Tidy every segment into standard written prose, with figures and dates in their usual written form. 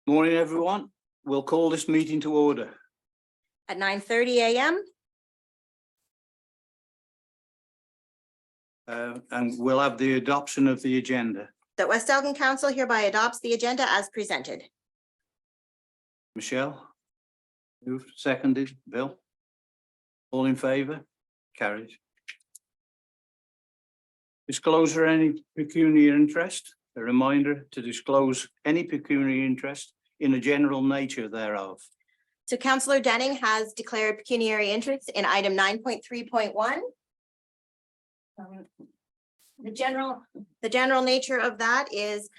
Morning, everyone. We'll call this meeting to order. At 9:30 a.m. And we'll have the adoption of the agenda. The West Elgin Council hereby adopts the agenda as presented. Michelle? Moved, seconded. Bill? All in favour? Carried. Disclosure any pecuniary interest. A reminder to disclose any pecuniary interest in the general nature thereof. So Councillor Denning has declared pecuniary interest in item 9.3.1. The general nature of that is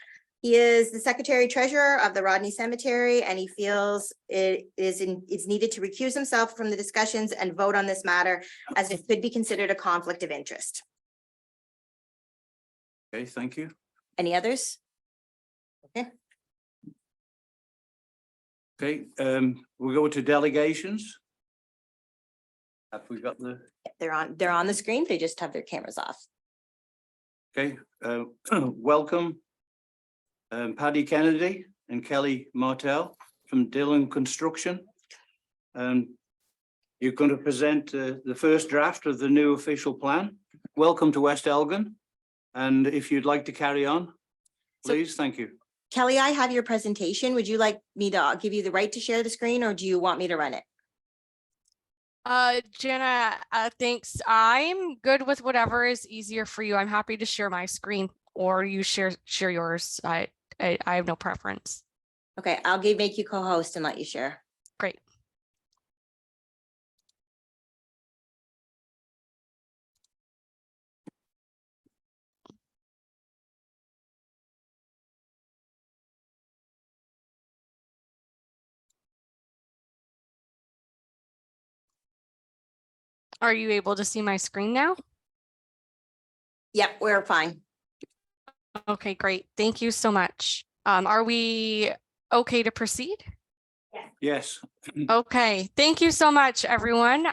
he is the secretary treasurer of the Rodney Cemetery, and he feels it is needed to recuse himself from the discussions and vote on this matter as it could be considered a conflict of interest. Okay, thank you. Any others? Okay. Okay, we'll go to delegations. Have we got the? They're on the screen. They just have their cameras off. Okay, welcome. Paddy Kennedy and Kelly Martell from Dillon Construction. You're going to present the first draft of the new official plan. Welcome to West Elgin. And if you'd like to carry on, please, thank you. Kelly, I have your presentation. Would you like me to give you the right to share the screen, or do you want me to run it? Jana, thanks. I'm good with whatever is easier for you. I'm happy to share my screen, or you share yours. I have no preference. Okay, I'll make you co-host and let you share. Great. Are you able to see my screen now? Yep, we're fine. Okay, great. Thank you so much. Are we okay to proceed? Yes. Okay, thank you so much, everyone,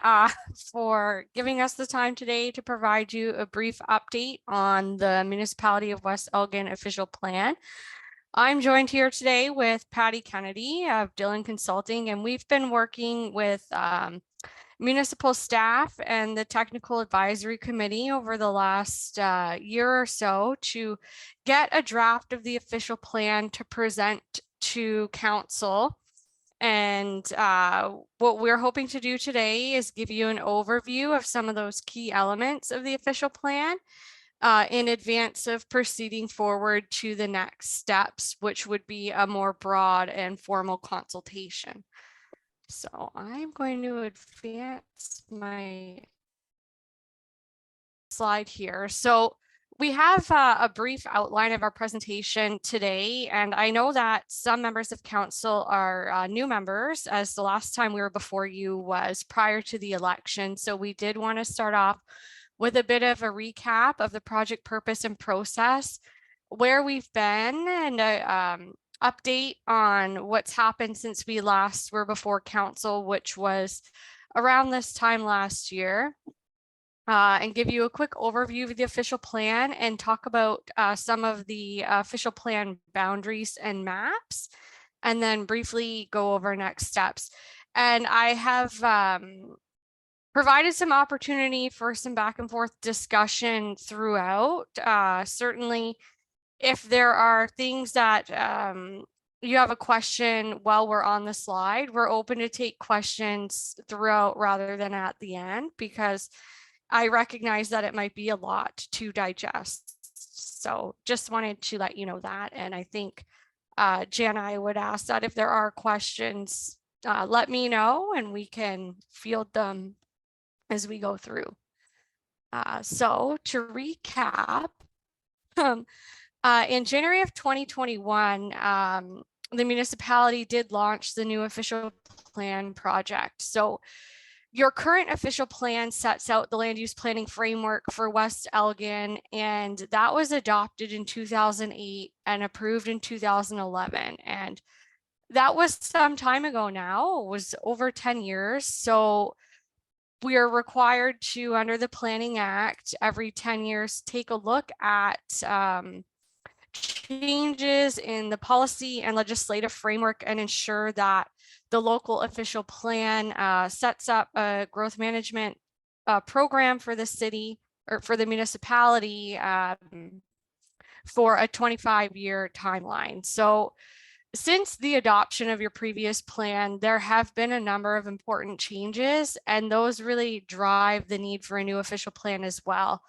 for giving us the time today to provide you a brief update on the Municipality of West Elgin official plan. I'm joined here today with Patty Kennedy of Dillon Consulting, and we've been working with municipal staff and the technical advisory committee over the last year or so to get a draft of the official plan to present to council. And what we're hoping to do today is give you an overview of some of those key elements of the official plan in advance of proceeding forward to the next steps, which would be a more broad and formal consultation. So I'm going to advance my slide here. So we have a brief outline of our presentation today, and I know that some members of council are new members, as the last time we were before you was prior to the election. So we did want to start off with a bit of a recap of the project purpose and process, where we've been, and update on what's happened since we last were before council, which was around this time last year, and give you a quick overview of the official plan and talk about some of the official plan boundaries and maps, and then briefly go over next steps. And I have provided some opportunity for some back and forth discussion throughout. Certainly, if there are things that you have a question while we're on the slide, we're open to take questions throughout rather than at the end, because I recognize that it might be a lot to digest. So just wanted to let you know that. And I think, Jana, I would ask that if there are questions, let me know and we can field them as we go through. So to recap, in January of 2021, the municipality did launch the new official plan project. So your current official plan sets out the land use planning framework for West Elgin, and that was adopted in 2008 and approved in 2011. And that was some time ago now. It was over 10 years. So we are required to, under the Planning Act, every 10 years, take a look at changes in the policy and legislative framework and ensure that the local official plan sets up a growth management program for the city or for the municipality for a 25-year timeline. So since the adoption of your previous plan, there have been a number of important changes, and those really drive the need for a new official plan as well.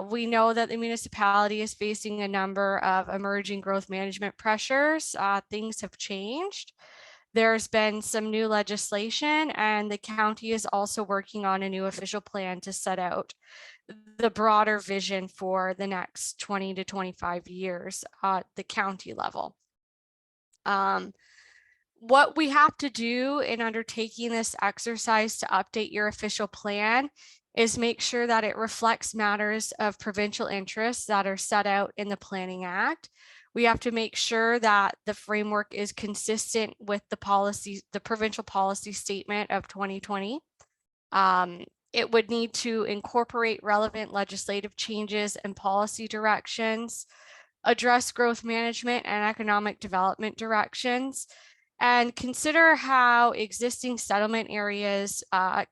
We know that the municipality is facing a number of emerging growth management pressures. Things have changed. There's been some new legislation, and the county is also working on a new official plan to set out the broader vision for the next 20 to 25 years at the county level. What we have to do in undertaking this exercise to update your official plan is make sure that it reflects matters of provincial interest that are set out in the Planning Act. We have to make sure that the framework is consistent with the policy, the provincial policy statement of 2020. It would need to incorporate relevant legislative changes and policy directions, address growth management and economic development directions, and consider how existing settlement areas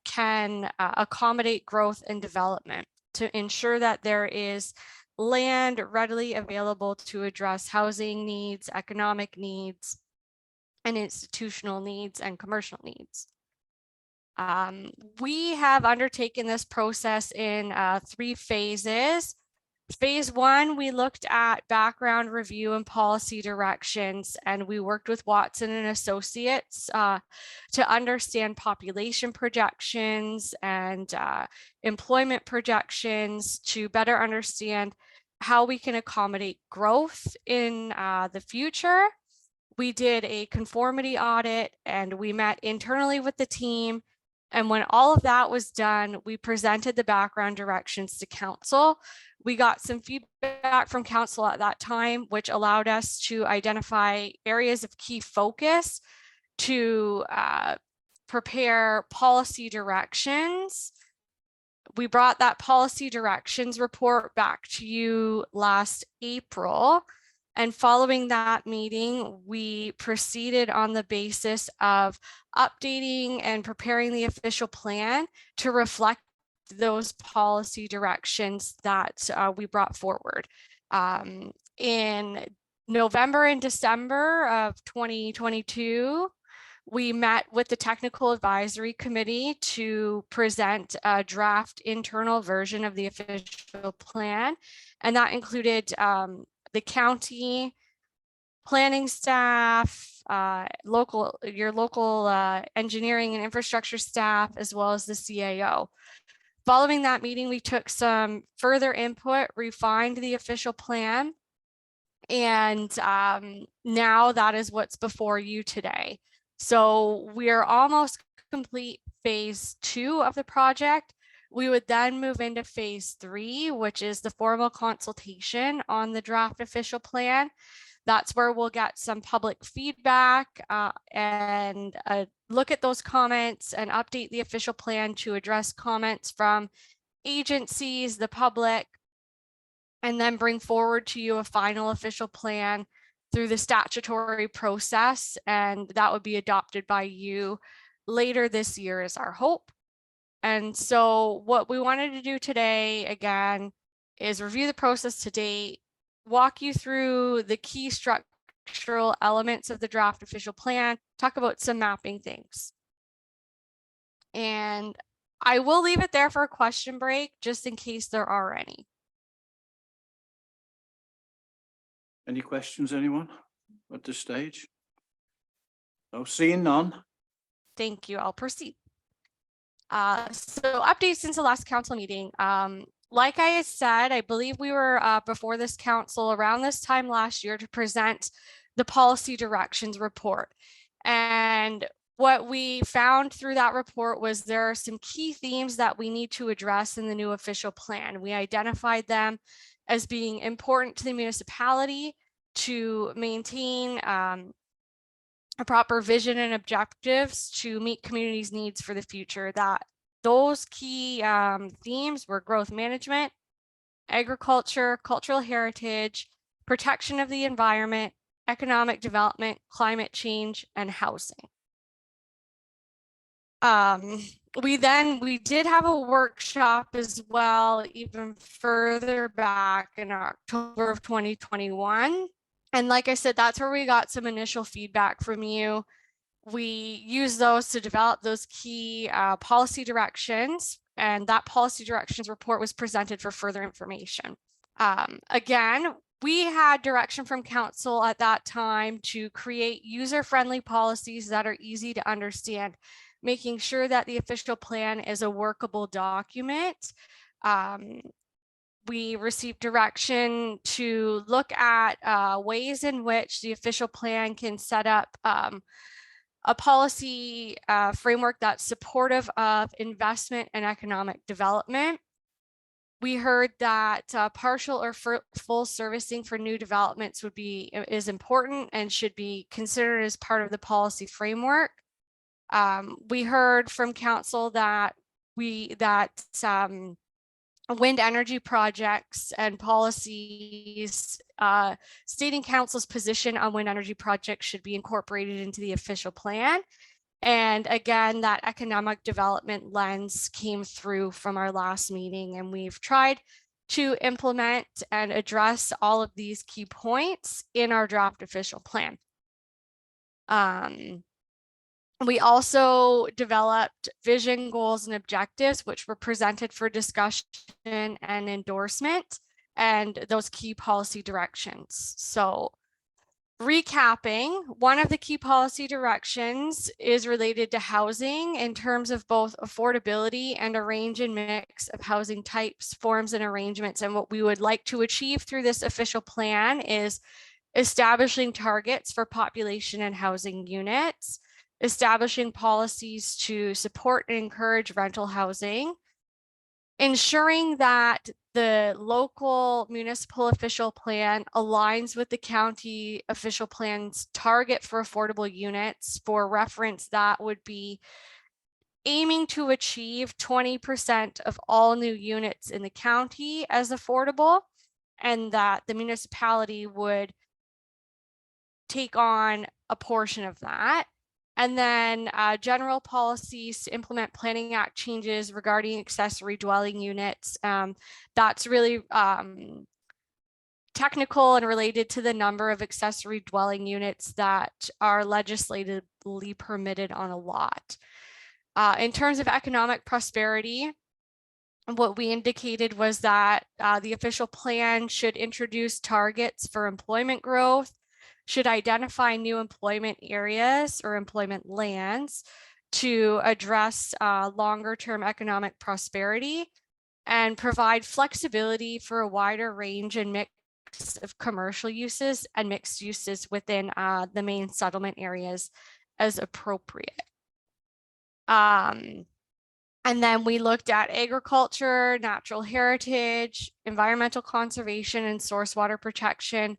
can accommodate growth and development to ensure that there is land readily available to address housing needs, economic needs, and institutional needs and commercial needs. We have undertaken this process in 3 phases. Phase 1, we looked at background review and policy directions, and we worked with Watson and Associates to understand population projections and employment projections to better understand how we can accommodate growth in the future. We did a conformity audit, and we met internally with the team. And when all of that was done, we presented the background directions to council. We got some feedback from council at that time, which allowed us to identify areas of key focus to prepare policy directions. We brought that policy directions report back to you last April. And following that meeting, we proceeded on the basis of updating and preparing the official plan to reflect those policy directions that we brought forward. In November and December of 2022, we met with the Technical Advisory Committee to present a draft internal version of the official plan, and that included the county, planning staff, your local engineering and infrastructure staff, as well as the CAO. Following that meeting, we took some further input, refined the official plan, and now that is what's before you today. So we are almost complete phase 2 of the project. We would then move into phase 3, which is the formal consultation on the draft official plan. That's where we'll get some public feedback and look at those comments and update the official plan to address comments from agencies, the public, and then bring forward to you a final official plan through the statutory process. And that would be adopted by you later this year is our hope. And so what we wanted to do today, again, is review the process to date, walk you through the key structural elements of the draft official plan, talk about some mapping things. And I will leave it there for a question break, just in case there are any. Any questions, anyone at this stage? No, seeing none. Thank you. I'll proceed. So updates since the last council meeting. Like I said, I believe we were before this council around this time last year to present the policy directions report. And what we found through that report was there are some key themes that we need to address in the new official plan. We identified them as being important to the municipality to maintain a proper vision and objectives to meet communities' needs for the future. That those key themes were growth management, agriculture, cultural heritage, protection of the environment, economic development, climate change, and housing. We did have a workshop as well, even further back in October of 2021. And like I said, that's where we got some initial feedback from you. We used those to develop those key policy directions, and that policy directions report was presented for further information. Again, we had direction from council at that time to create user-friendly policies that are easy to understand, making sure that the official plan is a workable document. We received direction to look at ways in which the official plan can set up a policy framework that's supportive of investment and economic development. We heard that partial or full servicing for new developments is important and should be considered as part of the policy framework. We heard from council that wind energy projects and policies stating council's position on wind energy projects should be incorporated into the official plan. And again, that economic development lens came through from our last meeting, and we've tried to implement and address all of these key points in our draft official plan. We also developed vision, goals, and objectives, which were presented for discussion and endorsement, and those key policy directions. So recapping, one of the key policy directions is related to housing in terms of both affordability and a range and mix of housing types, forms, and arrangements. And what we would like to achieve through this official plan is establishing targets for population and housing units, establishing policies to support and encourage rental housing, ensuring that the local municipal official plan aligns with the county official plan's target for affordable units. For reference, that would be aiming to achieve 20% of all new units in the county as affordable, and that the municipality would take on a portion of that. And then general policies to implement Planning Act changes regarding accessory dwelling units. That's really technical and related to the number of accessory dwelling units that are legislatively permitted on a lot. In terms of economic prosperity, what we indicated was that the official plan should introduce targets for employment growth, should identify new employment areas or employment lands to address longer-term economic prosperity, and provide flexibility for a wider range and mix of commercial uses and mixed uses within the main settlement areas as appropriate. And then we looked at agriculture, natural heritage, environmental conservation and source water protection,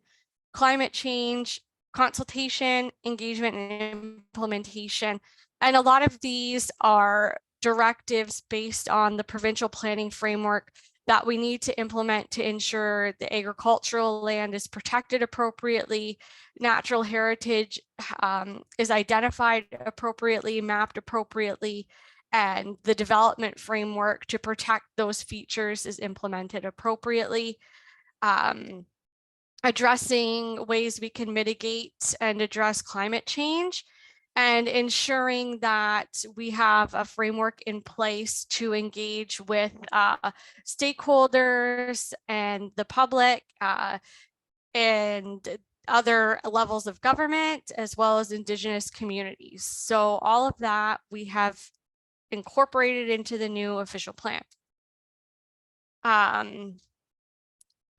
climate change, consultation, engagement, and implementation. And a lot of these are directives based on the provincial planning framework that we need to implement to ensure the agricultural land is protected appropriately, natural heritage is identified appropriately, mapped appropriately, and the development framework to protect those features is implemented appropriately. Addressing ways we can mitigate and address climate change, and ensuring that we have a framework in place to engage with stakeholders and the public and other levels of government, as well as Indigenous communities. So all of that we have incorporated into the new official plan.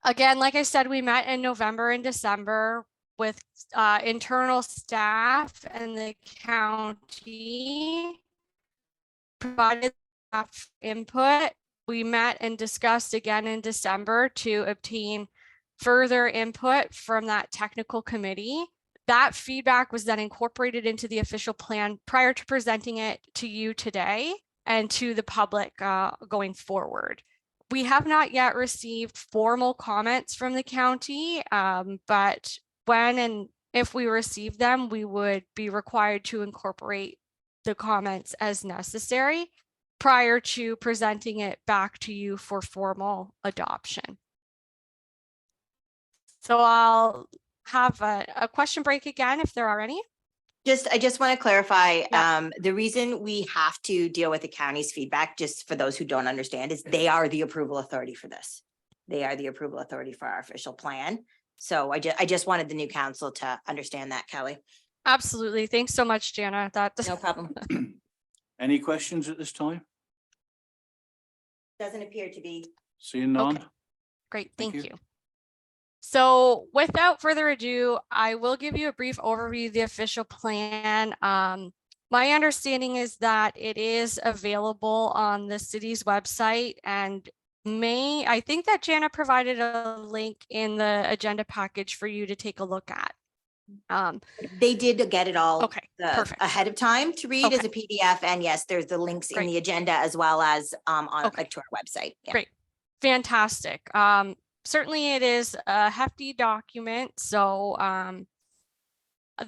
Again, like I said, we met in November and December with internal staff and the county, provided input. We met and discussed again in December to obtain further input from that technical committee. That feedback was then incorporated into the official plan prior to presenting it to you today and to the public going forward. We have not yet received formal comments from the county, but when and if we receive them, we would be required to incorporate the comments as necessary prior to presenting it back to you for formal adoption. So I'll have a question break again if there are any. I just want to clarify, Yeah. the reason we have to deal with the county's feedback, just for those who don't understand, is they are the approval authority for this. They are the approval authority for our official plan. So I just wanted the new council to understand that, Kelly. Absolutely. Thanks so much, Jana. No problem. Any questions at this time? Doesn't appear to be. Seeing none? Okay. Great, Thank thank you. you. So without further ado, I will give you a brief overview of the official plan. My understanding is that it is available on the city's website, and I think that Jana provided a link in the agenda package for you to take a look at. They did get it all Okay, perfect. ahead of time to read as a PDF. And yes, there's the links in Great. the agenda as well as on Okay. like to our website. Yeah. Great, fantastic. Certainly it is a hefty document. So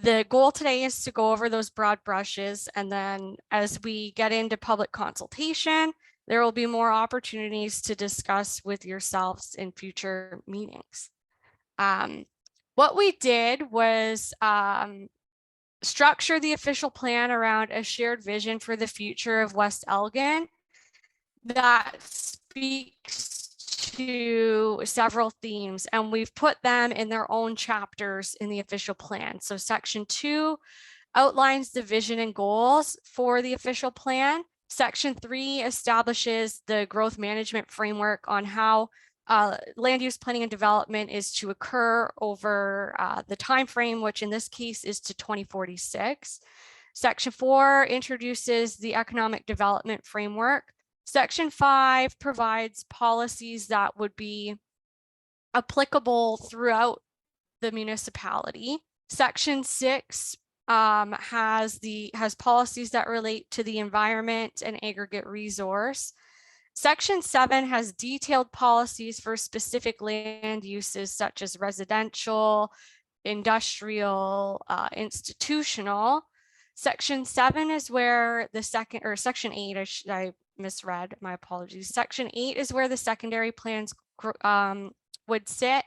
the goal today is to go over those broad brushes, and then as we get into public consultation, there will be more opportunities to discuss with yourselves in future meetings. What we did was structure the official plan around a shared vision for the future of West Elgin that speaks to several themes, and we've put them in their own chapters in the official plan. So section 2 outlines the vision and goals for the official plan. Section 3 establishes the growth management framework on how land use planning and development is to occur over the time frame, which in this case is to 2046. Section 4 introduces the economic development framework. Section 5 provides policies that would be applicable throughout the municipality. Section 6 has policies that relate to the environment and aggregate resource. Section 7 has detailed policies for specific land uses such as residential, industrial, institutional. Section 7 is where the section 8, I misread, my apologies. Section 8 is where the secondary plans would sit.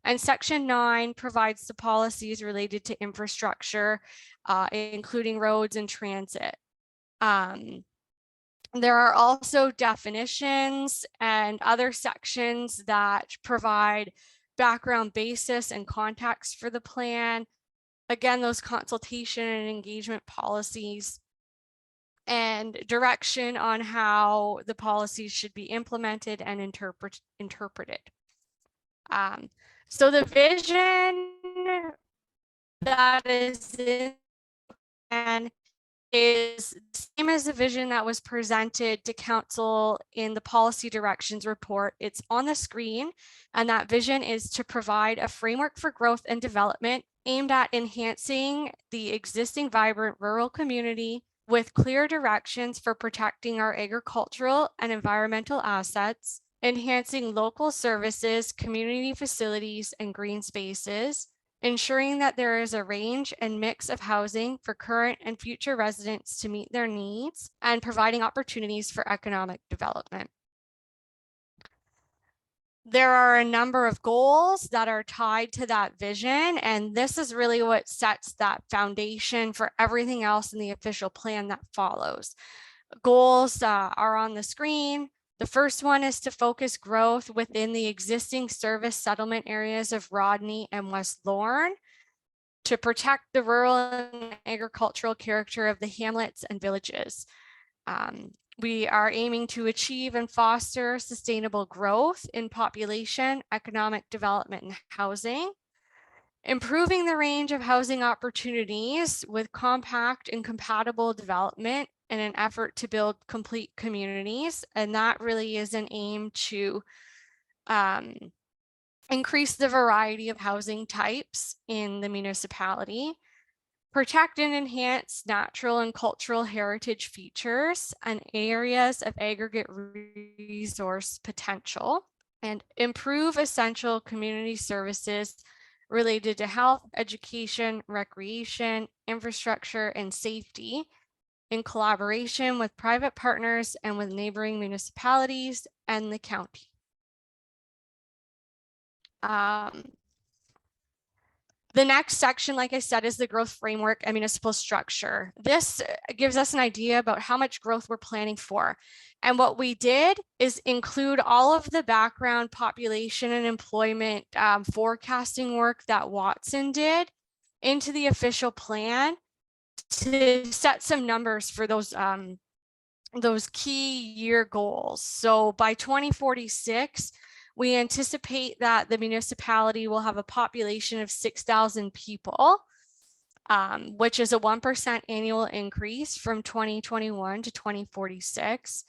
And section 9 provides the policies related to infrastructure, including roads and transit. There are also definitions and other sections that provide background basis and context for the plan. Again, those consultation and engagement policies and direction on how the policies should be implemented and interpreted. So the vision that is in and is the same as the vision that was presented to council in the policy directions report. It's on the screen, and that vision is to provide a framework for growth and development aimed at enhancing the existing vibrant rural community with clear directions for protecting our agricultural and environmental assets, enhancing local services, community facilities, and green spaces, ensuring that there is a range and mix of housing for current and future residents to meet their needs, and providing opportunities for economic development. There are a number of goals that are tied to that vision, and this is really what sets that foundation for everything else in the official plan that follows. Goals are on the screen. The first one is to focus growth within the existing service settlement areas of Rodney and West Lorne, to protect the rural and agricultural character of the hamlets and villages. We are aiming to achieve and foster sustainable growth in population, economic development, and housing. Improving the range of housing opportunities with compact and compatible development in an effort to build complete communities. And that really is an aim to increase the variety of housing types in the municipality. protect and enhance natural and cultural heritage features and areas of aggregate resource potential, and improve essential community services related to health, education, recreation, infrastructure, and safety in collaboration with private partners and with neighboring municipalities and the county. The next section, like I said, is the growth framework and municipal structure. This gives us an idea about how much growth we're planning for. And what we did is include all of the background population and employment forecasting work that Watson did into the official plan to set some numbers for those key year goals. So by 2046, we anticipate that the municipality will have a population of 6,000 people, which is a 1% annual increase from 2021 to 2046.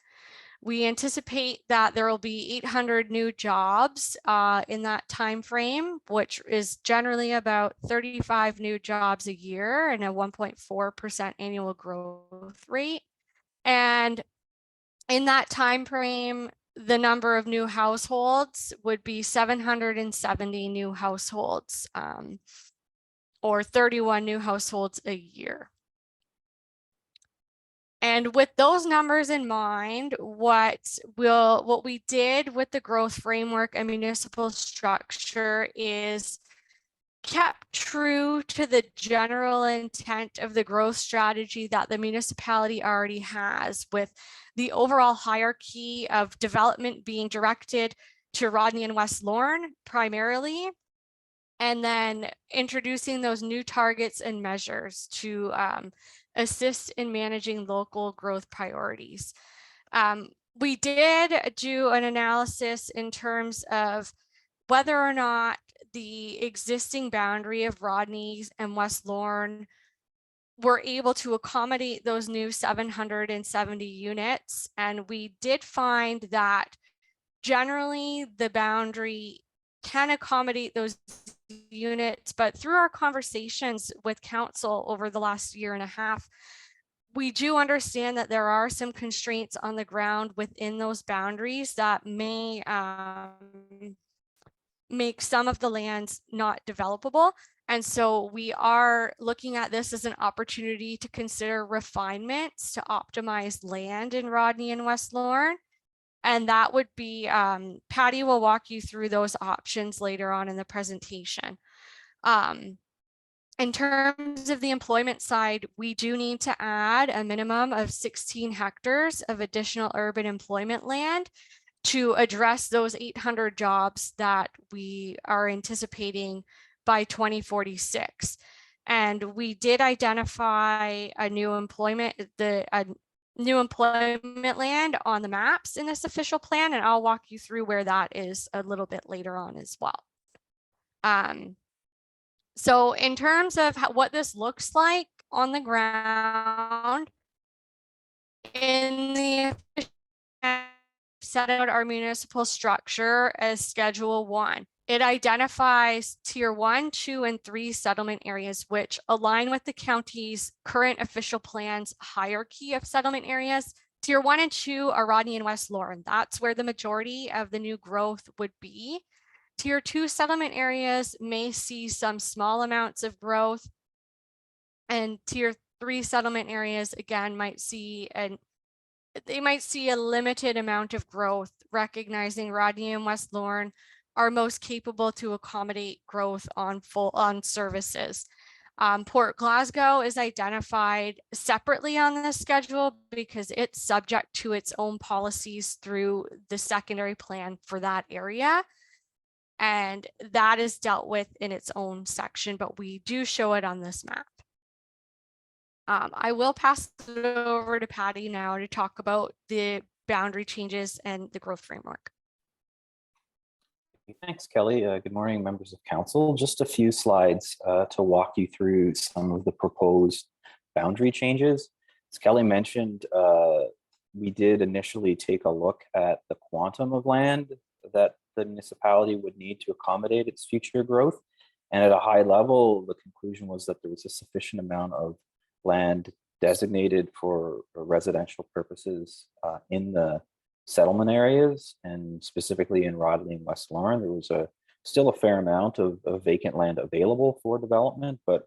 We anticipate that there will be 800 new jobs in that time frame, which is generally about 35 new jobs a year and a 1.4% annual growth rate. And in that time frame, the number of new households would be 770 new households, or 31 new households a year. And with those numbers in mind, what we did with the growth framework and municipal structure is kept true to the general intent of the growth strategy that the municipality already has, with the overall hierarchy of development being directed to Rodney and West Lorne primarily, and then introducing those new targets and measures to assist in managing local growth priorities. We did do an analysis in terms of whether or not the existing boundary of Rodney and West Lorne were able to accommodate those new 770 units. And we did find that generally the boundary can accommodate those units, but through our conversations with council over the last year and a half, we do understand that there are some constraints on the ground within those boundaries that may make some of the lands not developable. And so we are looking at this as an opportunity to consider refinements to optimize land in Rodney and West Lorne. And that would be, Patty will walk you through those options later on in the presentation. In terms of the employment side, we do need to add a minimum of 16 hectares of additional urban employment land to address those 800 jobs that we are anticipating by 2046. And we did identify a new employment land on the maps in this official plan, and I'll walk you through where that is a little bit later on as well. So in terms of what this looks like on the ground, in the set out our municipal structure as Schedule 1. It identifies Tier 1, 2, and 3 settlement areas, which align with the county's current official plan's hierarchy of settlement areas. Tier 1 and 2 are Rodney and West Lorne. That's where the majority of the new growth would be. Tier 2 settlement areas may see some small amounts of growth, and Tier 3 settlement areas again might see a limited amount of growth, recognizing Rodney and West Lorne are most capable to accommodate growth on services. Port Glasgow is identified separately on the schedule because it's subject to its own policies through the secondary plan for that area. And that is dealt with in its own section, but we do show it on this map. I will pass it over to Patty now to talk about the boundary changes and the growth framework. Thanks, Kelly. Good morning, members of council. Just a few slides to walk you through some of the proposed boundary changes. As Kelly mentioned, we did initially take a look at the quantum of land that the municipality would need to accommodate its future growth. And at a high level, the conclusion was that there was a sufficient amount of land designated for residential purposes in the settlement areas, and specifically in Rodney and West Lauren. There was still a fair amount of vacant land available for development, but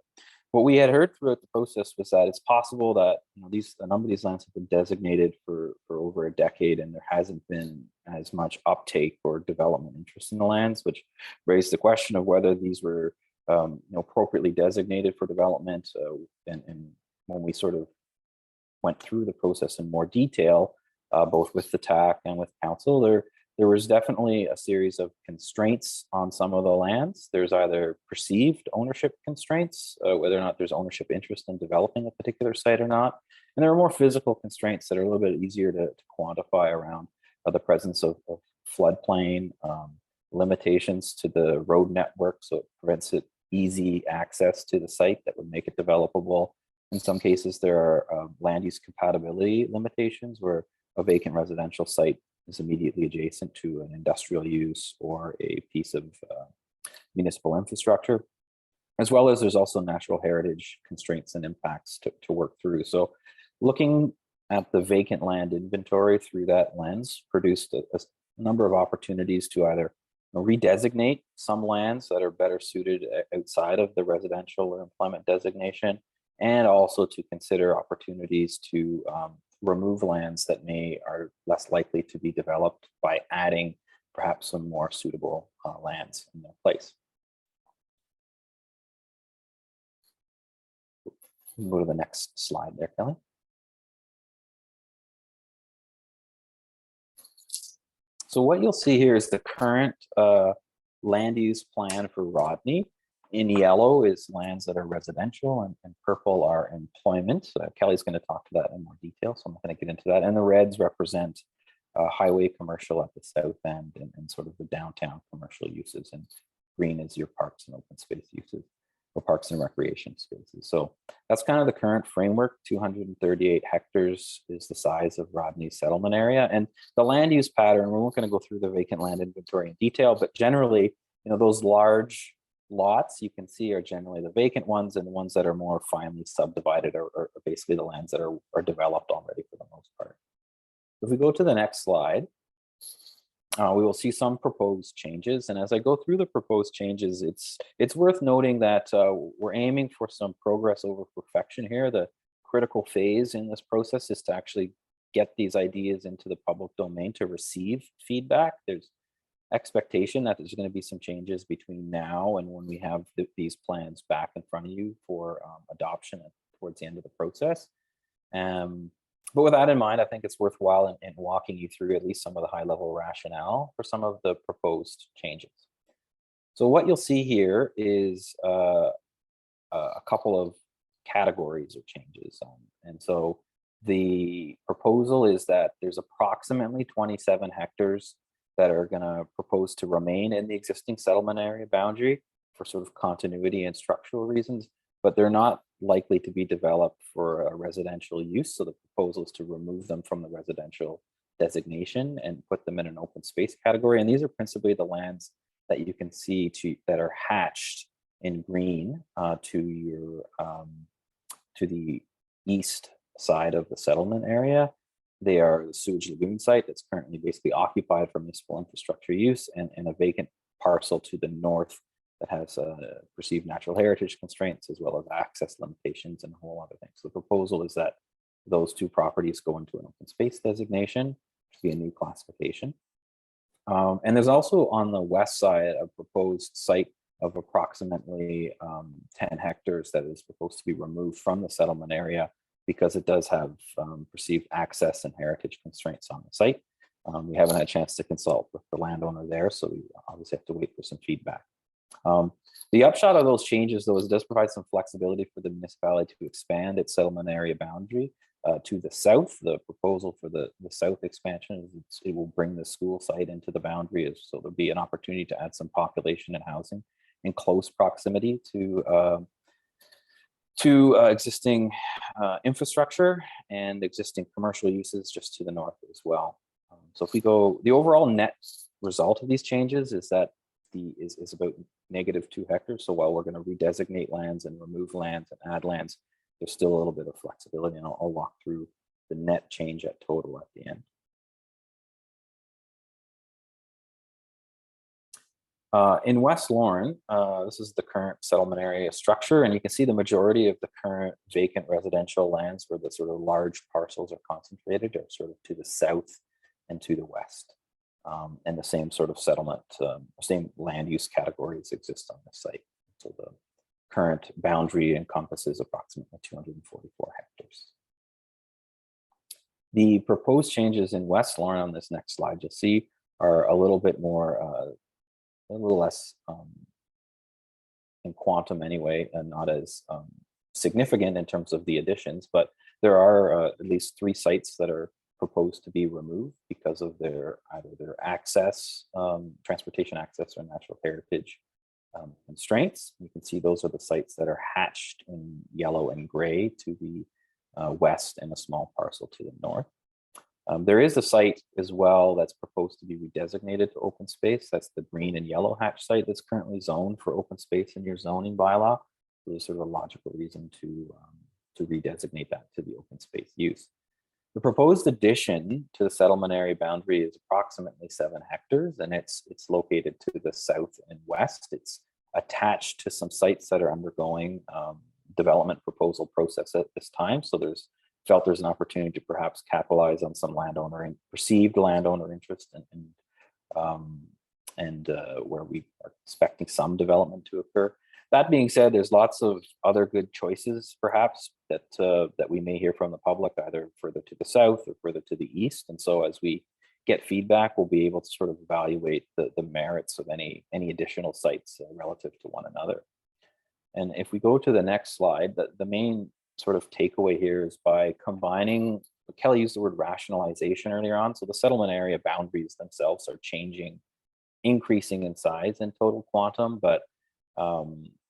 what we had heard throughout the process was that it's possible that a number of these lands have been designated for over a decade, and there hasn't been as much uptake or development interest in the lands, which raised the question of whether these were appropriately designated for development. And when we sort of went through the process in more detail, both with the TAC and with council, there was definitely a series of constraints on some of the lands. There's either perceived ownership constraints, whether or not there's ownership interest in developing a particular site or not. And there are more physical constraints that are a little bit easier to quantify around the presence of floodplain, limitations to the road network, so it prevents easy access to the site that would make it developable. In some cases, there are land use compatibility limitations where a vacant residential site is immediately adjacent to an industrial use or a piece of municipal infrastructure, as well as there's also natural heritage constraints and impacts to work through. So looking at the vacant land inventory through that lens produced a number of opportunities to either redesignate some lands that are better suited outside of the residential or employment designation, and also to consider opportunities to remove lands that are less likely to be developed by adding perhaps some more suitable lands in their place. Go to the next slide there, Kelly. So what you'll see here is the current land use plan for Rodney. In yellow is lands that are residential, and purple are employment. Kelly's going to talk to that in more detail, so I'm not going to get into that. And the reds represent highway commercial at the south end and sort of the downtown commercial uses. And green is your parks and open space uses, or parks and recreation spaces. So that's kind of the current framework. 238 hectares is the size of Rodney's settlement area. And the land use pattern, we're not going to go through the vacant land inventory in detail, but generally, those large lots you can see are generally the vacant ones, and the ones that are more finely subdivided are basically the lands that are developed already for the most part. If we go to the next slide, we will see some proposed changes. And as I go through the proposed changes, it's worth noting that we're aiming for some progress over perfection here. The critical phase in this process is to actually get these ideas into the public domain to receive feedback. There's expectation that there's going to be some changes between now and when we have these plans back in front of you for adoption towards the end of the process. But with that in mind, I think it's worthwhile in walking you through at least some of the high level rationale for some of the proposed changes. So what you'll see here is a couple of categories of changes. And so the proposal is that there's approximately 27 hectares that are going to propose to remain in the existing settlement area boundary for sort of continuity and structural reasons, but they're not likely to be developed for a residential use. So the proposal is to remove them from the residential designation and put them in an open space category. And these are principally the lands that you can see that are hatched in green to the east side of the settlement area. They are the sewage lagoon site that's currently basically occupied for municipal infrastructure use, and a vacant parcel to the north that has perceived natural heritage constraints as well as access limitations and a whole other things. So the proposal is that those two properties go into an open space designation, which would be a new classification. And there's also on the west side a proposed site of approximately 10 hectares that is proposed to be removed from the settlement area because it does have perceived access and heritage constraints on the site. We haven't had a chance to consult with the landowner there, so we obviously have to wait for some feedback. The upshot of those changes, though, is it does provide some flexibility for the municipality to expand its settlement area boundary to the south. The proposal for the south expansion is it will bring the school site into the boundary, so there'll be an opportunity to add some population and housing in close proximity to existing infrastructure and existing commercial uses just to the north as well. So if we go, the overall net result of these changes is that is about -2 hectares. So while we're going to redesignate lands and remove lands and add lands, there's still a little bit of flexibility, and I'll walk through the net change at total at the end. In West Lorne, this is the current settlement area structure, and you can see the majority of the current vacant residential lands where the sort of large parcels are concentrated are sort of to the south and to the west. And the same sort of settlement, same land use categories exist on the site. So the current boundary encompasses approximately 244 hectares. The proposed changes in West Lorne on this next slide, you'll see, are a little bit more, a little less in quantum anyway, and not as significant in terms of the additions, but there are at least 3 sites that are proposed to be removed because of either their access, transportation access, or natural heritage constraints. You can see those are the sites that are hatched in yellow and gray to the west, and a small parcel to the north. There is a site as well that's proposed to be redesignated to open space. That's the green and yellow hatch site that's currently zoned for open space in your zoning bylaw. So there's sort of a logical reason to redesignate that to the open space use. The proposed addition to the settlement area boundary is approximately 7 hectares, and it's located to the south and west. It's attached to some sites that are undergoing development proposal process at this time. So there's an opportunity to perhaps capitalize on some landowner and perceived landowner interest, and where we are expecting some development to occur. That being said, there's lots of other good choices, perhaps, that we may hear from the public, either further to the south or further to the east. And so as we get feedback, we'll be able to sort of evaluate the merits of any additional sites relative to one another. And if we go to the next slide, the main sort of takeaway here is by combining, Kelly used the word rationalization earlier on. So the settlement area boundaries themselves are changing, increasing in size in total quantum, but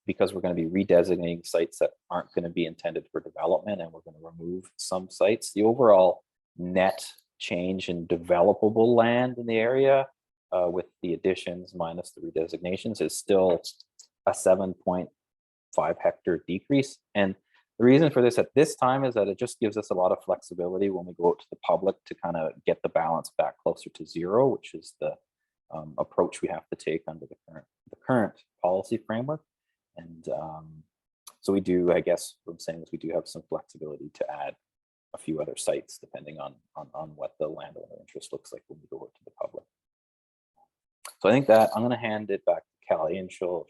because we're going to be redesignating sites that aren't going to be intended for development, and we're going to remove some sites, the overall net change in developable land in the area with the additions minus the redesignations is still a 7.5 hectare decrease. And the reason for this at this time is that it just gives us a lot of flexibility when we go out to the public to kind of get the balance back closer to 0, which is the approach we have to take under the current policy framework. And so we do, I guess what I'm saying is we do have some flexibility to add a few other sites depending on what the landowner interest looks like when we go out to the public. So I think that I'm going to hand it back to Kelly, and she'll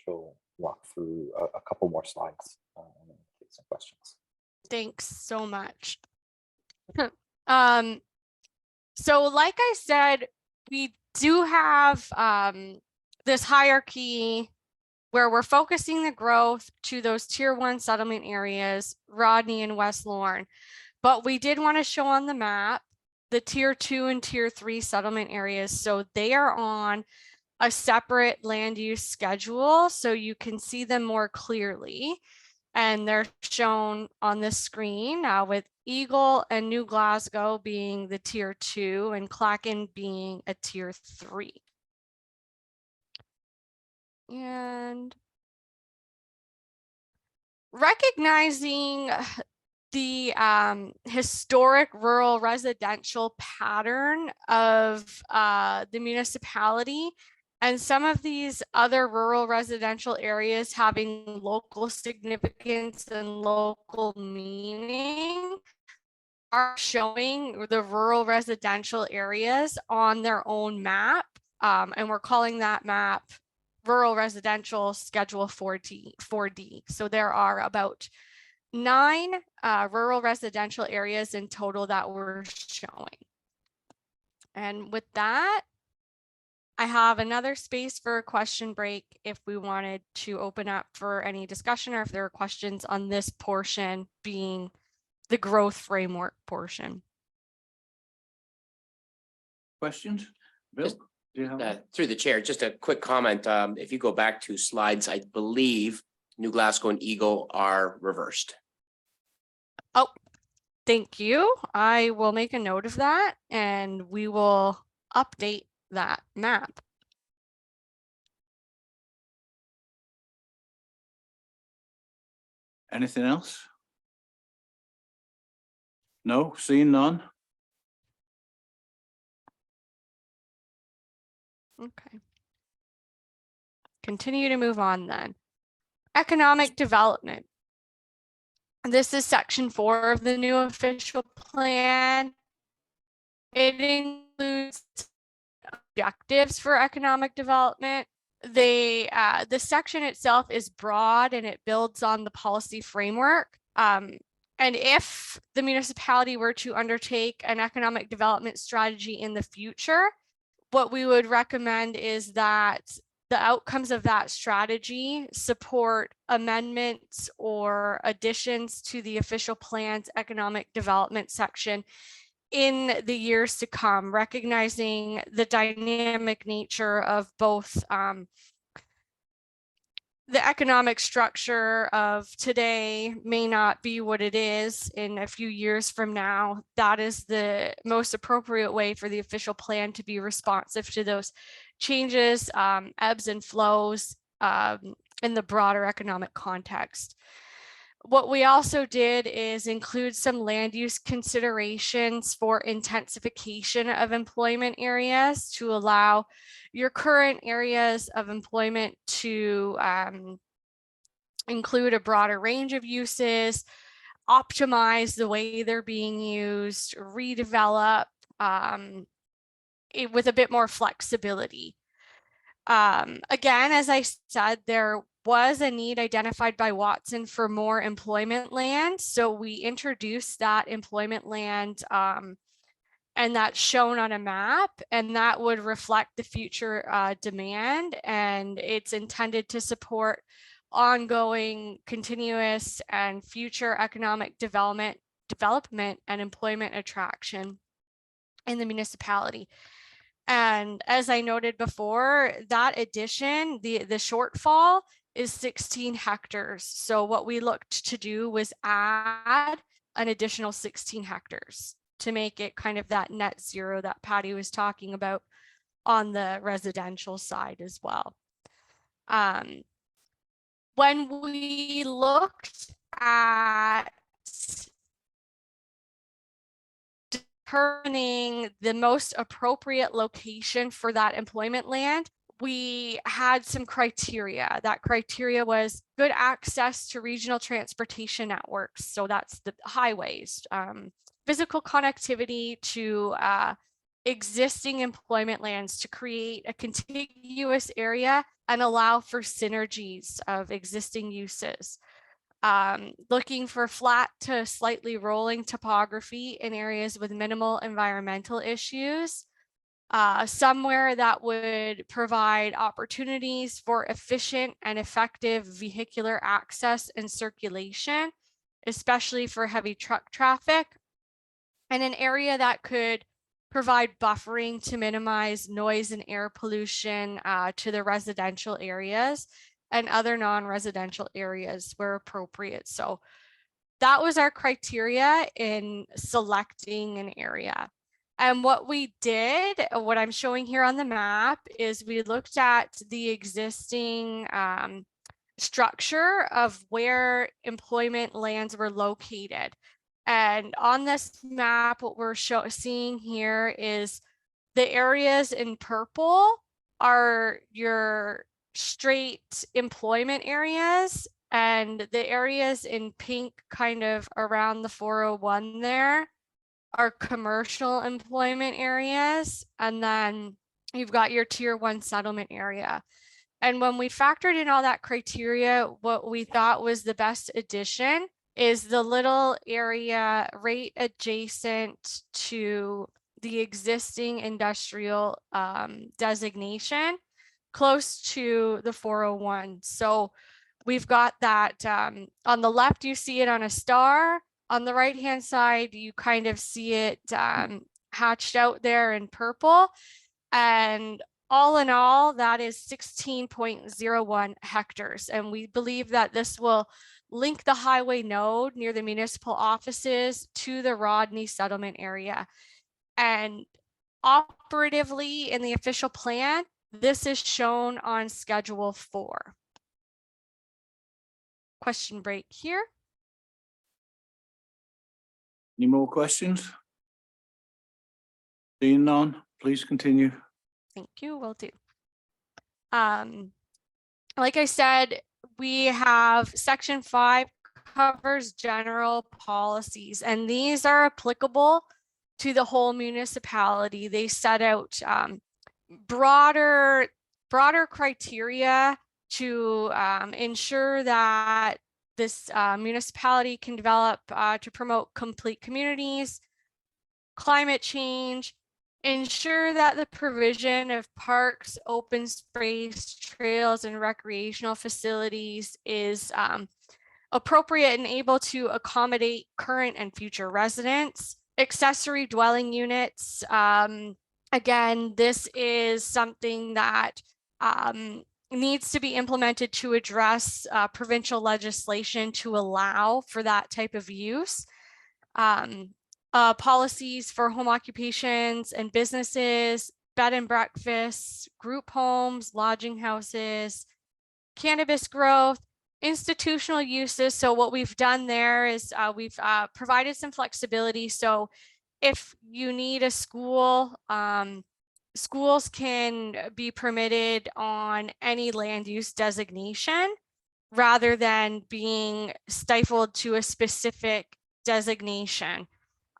walk through a couple more slides and then take some questions. Thanks so much. So like I said, we do have this hierarchy where we're focusing the growth to those tier 1 settlement areas, Rodney and West Lorne. But we did want to show on the map the tier 2 and tier 3 settlement areas. So they are on a separate land use schedule, so you can see them more clearly. And they're shown on the screen with Eagle and New Glasgow being the tier 2 and Clacton being a tier 3. And recognizing the historic rural residential pattern of the municipality and some of these other rural residential areas having local significance and local meaning, are showing the rural residential areas on their own map. And we're calling that map Rural Residential Schedule 4D. So there are about 9 rural residential areas in total that we're showing. And with that, I have another space for a question break if we wanted to open up for any discussion, or if there are questions on this portion being the growth framework portion. Questions? Bill, do you have? Through the chair, just a quick comment. If you go back 2 slides, I believe New Glasgow and Eagle are reversed. Oh, thank you. I will make a note of that and we will update that map. Anything else? No, seeing none. Okay. Continue to move on then. Economic development. This is section 4 of the new official plan. It includes objectives for economic development. The section itself is broad and it builds on the policy framework. And if the municipality were to undertake an economic development strategy in the future, what we would recommend is that the outcomes of that strategy support amendments or additions to the official plan's economic development section in the years to come, recognizing the dynamic nature of both the economic structure of today may not be what it is in a few years from now. That is the most appropriate way for the official plan to be responsive to those changes, ebbs and flows in the broader economic context. What we also did is include some land use considerations for intensification of employment areas to allow your current areas of employment to include a broader range of uses, optimize the way they're being used, redevelop with a bit more flexibility. Again, as I said, there was a need identified by Watson for more employment land. So we introduced that employment land and that's shown on a map, and that would reflect the future demand, and it's intended to support ongoing, continuous and future economic development and employment attraction in the municipality. And as I noted before, that addition, the shortfall is 16 hectares. So what we looked to do was add an additional 16 hectares to make it kind of that net zero that Patty was talking about on the residential side as well. When we looked at determining the most appropriate location for that employment land, we had some criteria. That criteria was good access to regional transportation networks. So that's the highways, physical connectivity to existing employment lands to create a contiguous area and allow for synergies of existing uses. Looking for flat to slightly rolling topography in areas with minimal environmental issues. Somewhere that would provide opportunities for efficient and effective vehicular access and circulation, especially for heavy truck traffic, and an area that could provide buffering to minimize noise and air pollution to the residential areas and other non-residential areas where appropriate. So that was our criteria in selecting an area. And what we did, what I'm showing here on the map, is we looked at the existing structure of where employment lands were located. And on this map, what we're seeing here is the areas in purple are your straight employment areas, and the areas in pink kind of around the 401 there are commercial employment areas. And then you've got your tier 1 settlement area. And when we factored in all that criteria, what we thought was the best addition is the little area right adjacent to the existing industrial designation, close to the 401. So we've got that on the left, you see it on a star. On the right hand side, you kind of see it hatched out there in purple. And all in all, that is 16.01 hectares. And we believe that this will link the highway node near the municipal offices to the Rodney settlement area. And operatively in the official plan, this is shown on Schedule 4. Question break here. Any more questions? Seeing none, please continue. Thank you, will do. Like I said, we have section 5 covers general policies, and these are applicable to the whole municipality. They set out broader criteria to ensure that this municipality can develop to promote complete communities, climate change, ensure that the provision of parks, open space, trails, and recreational facilities is appropriate and able to accommodate current and future residents. Accessory dwelling units, again, this is something that needs to be implemented to address provincial legislation to allow for that type of use. Policies for home occupations and businesses, bed and breakfasts, group homes, lodging houses, cannabis growth, institutional uses. So what we've done there is we've provided some flexibility. So if you need a school, schools can be permitted on any land use designation rather than being stifled to a specific designation.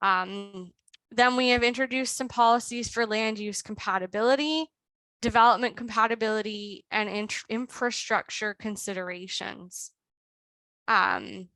Then we have introduced some policies for land use compatibility, development compatibility, and infrastructure considerations. In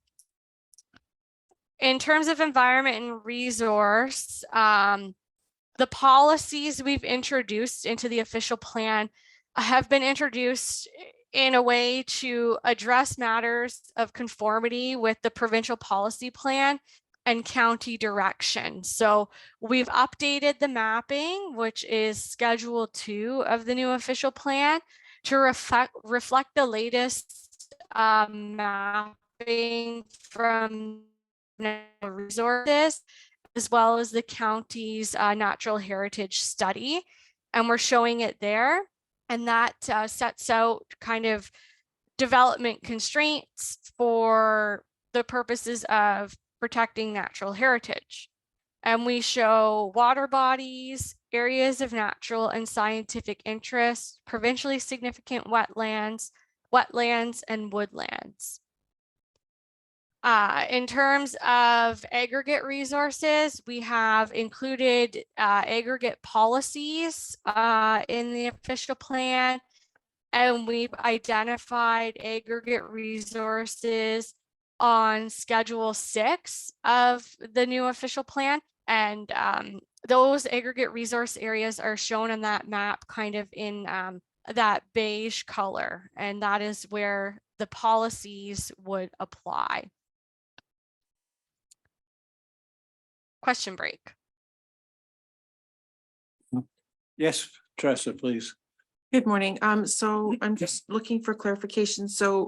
terms of environment and resource, the policies we've introduced into the official plan have been introduced in a way to address matters of conformity with the provincial policy plan and county direction. So we've updated the mapping, which is Schedule 2 of the new official plan, to reflect the latest mapping from natural resources, as well as the county's natural heritage study. And we're showing it there. And that sets out kind of development constraints for the purposes of protecting natural heritage. And we show water bodies, areas of natural and scientific interest, provincially significant wetlands, and woodlands. In terms of aggregate resources, we have included aggregate policies in the official plan, and we've identified aggregate resources on Schedule 6 of the new official plan. And those aggregate resource areas are shown on that map kind of in that beige color, and that is where the policies would apply. Question break. Yes, Teresa, please. Good morning. So I'm just looking for clarification. So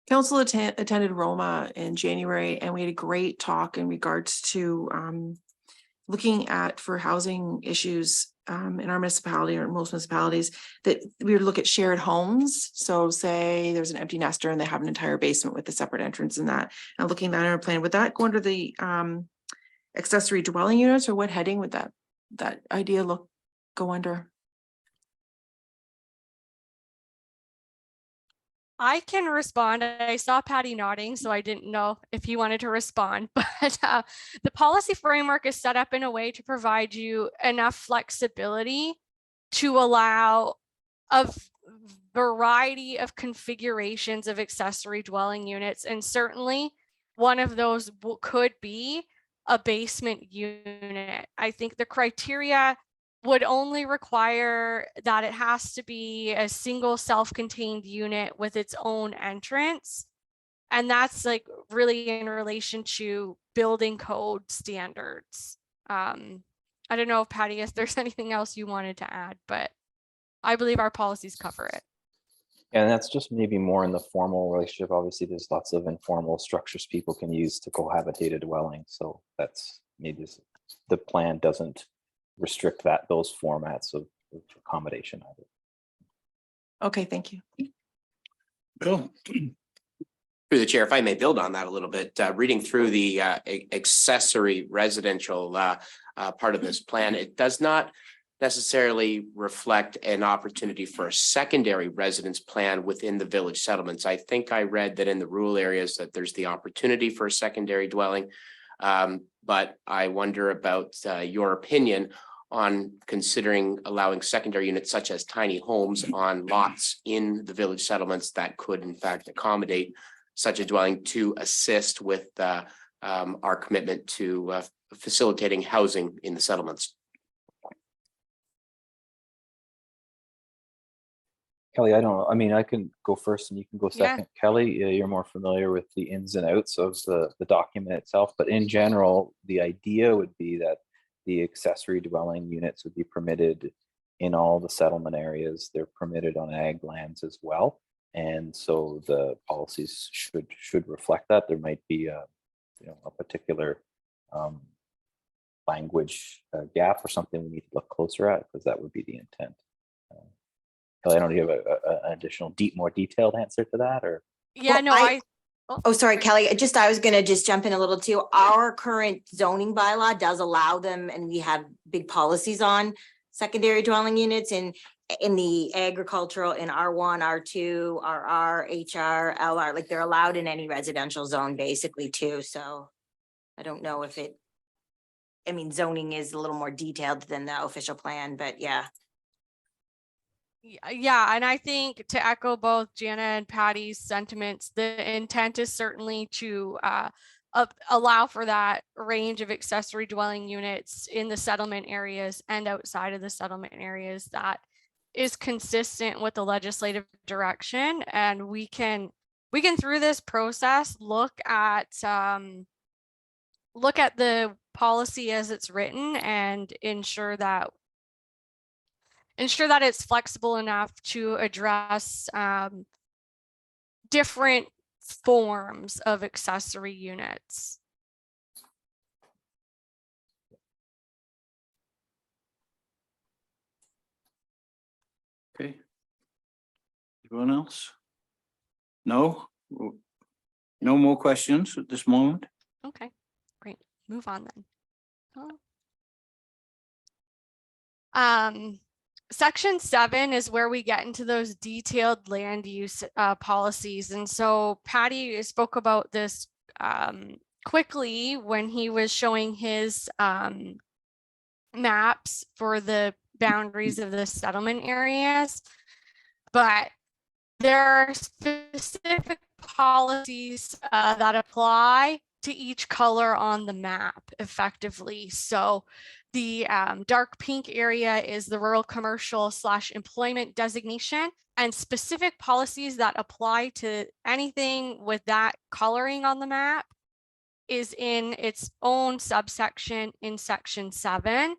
council attended Roma in January, and we had a great talk in regards to looking at for housing issues in our municipality or most municipalities, that we would look at shared homes. So say there's an empty nester and they have an entire basement with a separate entrance and that, and looking at that in our plan, would that go under the accessory dwelling units, or what heading would that idea go under? I can respond. I saw Patty nodding, so I didn't know if you wanted to respond, but the policy framework is set up in a way to provide you enough flexibility to allow a variety of configurations of accessory dwelling units. And certainly one of those could be a basement unit. I think the criteria would only require that it has to be a single self-contained unit with its own entrance. And that's like really in relation to building code standards. I don't know if Patty, if there's anything else you wanted to add, but I believe our policies cover it. And that's just maybe more in the formal relationship. Obviously, there's lots of informal structures people can use to cohabitate a dwelling. So that's maybe the plan doesn't restrict those formats of accommodation either. Okay, thank you. Bill. Through the chair, if I may build on that a little bit, reading through the accessory residential part of this plan, it does not necessarily reflect an opportunity for a secondary residence plan within the village settlements. I think I read that in the rural areas that there's the opportunity for a secondary dwelling. But I wonder about your opinion on considering allowing secondary units such as tiny homes on lots in the village settlements that could in fact accommodate such a dwelling to assist with our commitment to facilitating housing in the settlements. Kelly, I don't know. I mean, I can go first and you can go Yeah. second. Kelly, you're more familiar with the ins and outs of the document itself, but in general, the idea would be that the accessory dwelling units would be permitted in all the settlement areas. They're permitted on ag lands as well. And so the policies should reflect that. There might be a particular language gap or something we need to look closer at, because that would be the intent. Kelly, I don't know, do you have an additional more detailed answer to that, or? Yeah, Well, no, Oh, sorry, Kelly. I was gonna just jump in a little too. Our current zoning bylaw does allow them, and we have big policies on secondary dwelling units in the agricultural, in R1, R2, RR, HR, LR, like they're allowed in any residential zone basically too. So I don't know if zoning is a little more detailed than the official plan, but yeah. Yeah, and I think to echo both Jana and Patty's sentiments, the intent is certainly to allow for that range of accessory dwelling units in the settlement areas and outside of the settlement areas that is consistent with the legislative direction. And we can through this process look at the policy as it's written and ensure that it's flexible enough to address different forms of accessory units. Okay. Everyone else? No? No more questions at this moment? Okay, great. Move on then. Section 7 is where we get into those detailed land use policies. And so Patty spoke about this quickly when he was showing his maps for the boundaries of the settlement areas. But there are specific policies that apply to each color on the map effectively. So the dark pink area is the rural commercial / employment designation, and specific policies that apply to anything with that coloring on the map is in its own subsection in section 7.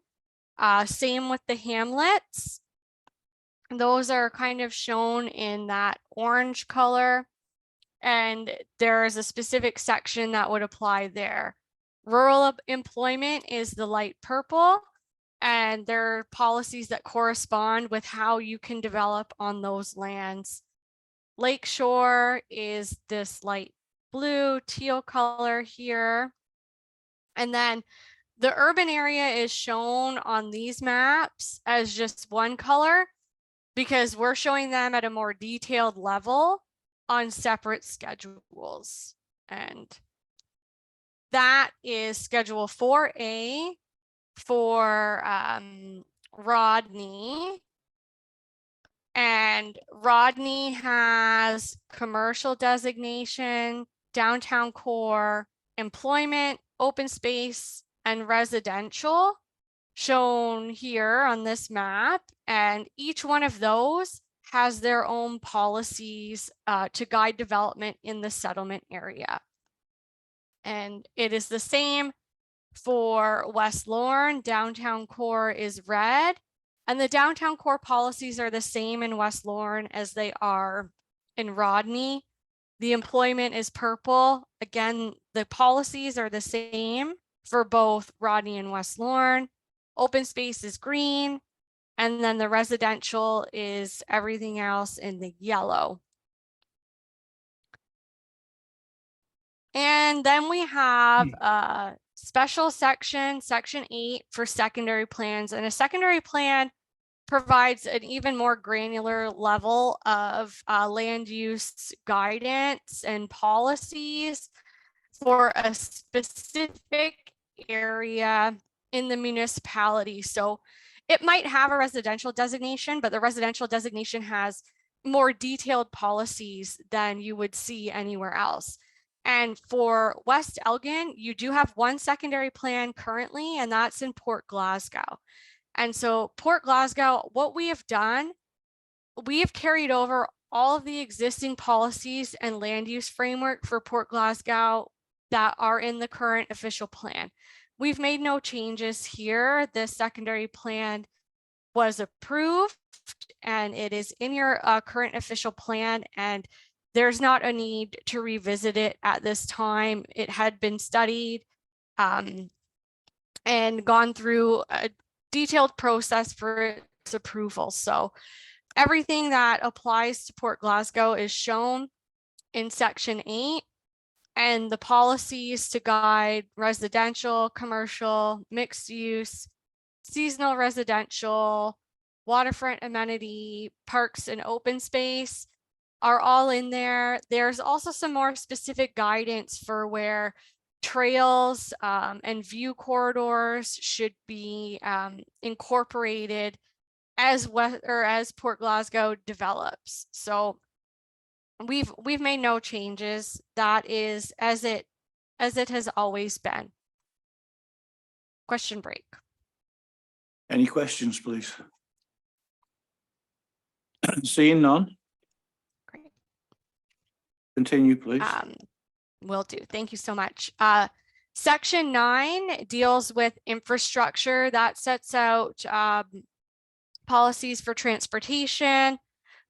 Same with the hamlets. Those are kind of shown in that orange color, and there is a specific section that would apply there. Rural employment is the light purple, and there are policies that correspond with how you can develop on those lands. Lakeshore is this light blue, teal color here. And then the urban area is shown on these maps as just one color because we're showing them at a more detailed level on separate schedules. And that is schedule 4A for Rodney. And Rodney has commercial designation, downtown core, employment, open space, and residential shown here on this map. And each one of those has their own policies to guide development in the settlement area. And it is the same for West Lorne. Downtown core is red, and the downtown core policies are the same in West Lorne as they are in Rodney. The employment is purple. Again, the policies are the same for both Rodney and West Lorne. Open space is green, and then the residential is everything else in the yellow. And then we have a special section, section 8 for secondary plans, and a secondary plan provides an even more granular level of land use guidance and policies for a specific area in the municipality. So it might have a residential designation, but the residential designation has more detailed policies than you would see anywhere else. And for West Elgin, you do have one secondary plan currently, and that's in Port Glasgow. And so Port Glasgow, what we have done, we have carried over all of the existing policies and land use framework for Port Glasgow that are in the current official plan. We've made no changes here. The secondary plan was approved and it is in your current official plan, and there's not a need to revisit it at this time. It had been studied and gone through a detailed process for its approval. So everything that applies to Port Glasgow is shown in section 8, and the policies to guide residential, commercial, mixed use, seasonal residential, waterfront amenity, parks and open space are all in there. There's also some more specific guidance for where trails and view corridors should be incorporated as Port Glasgow develops. So we've made no changes. That is as it has always been. Question break. Any questions, please? Seeing none, Great. continue, please. Will do. Thank you so much. Section 9 deals with infrastructure. That sets out policies for transportation,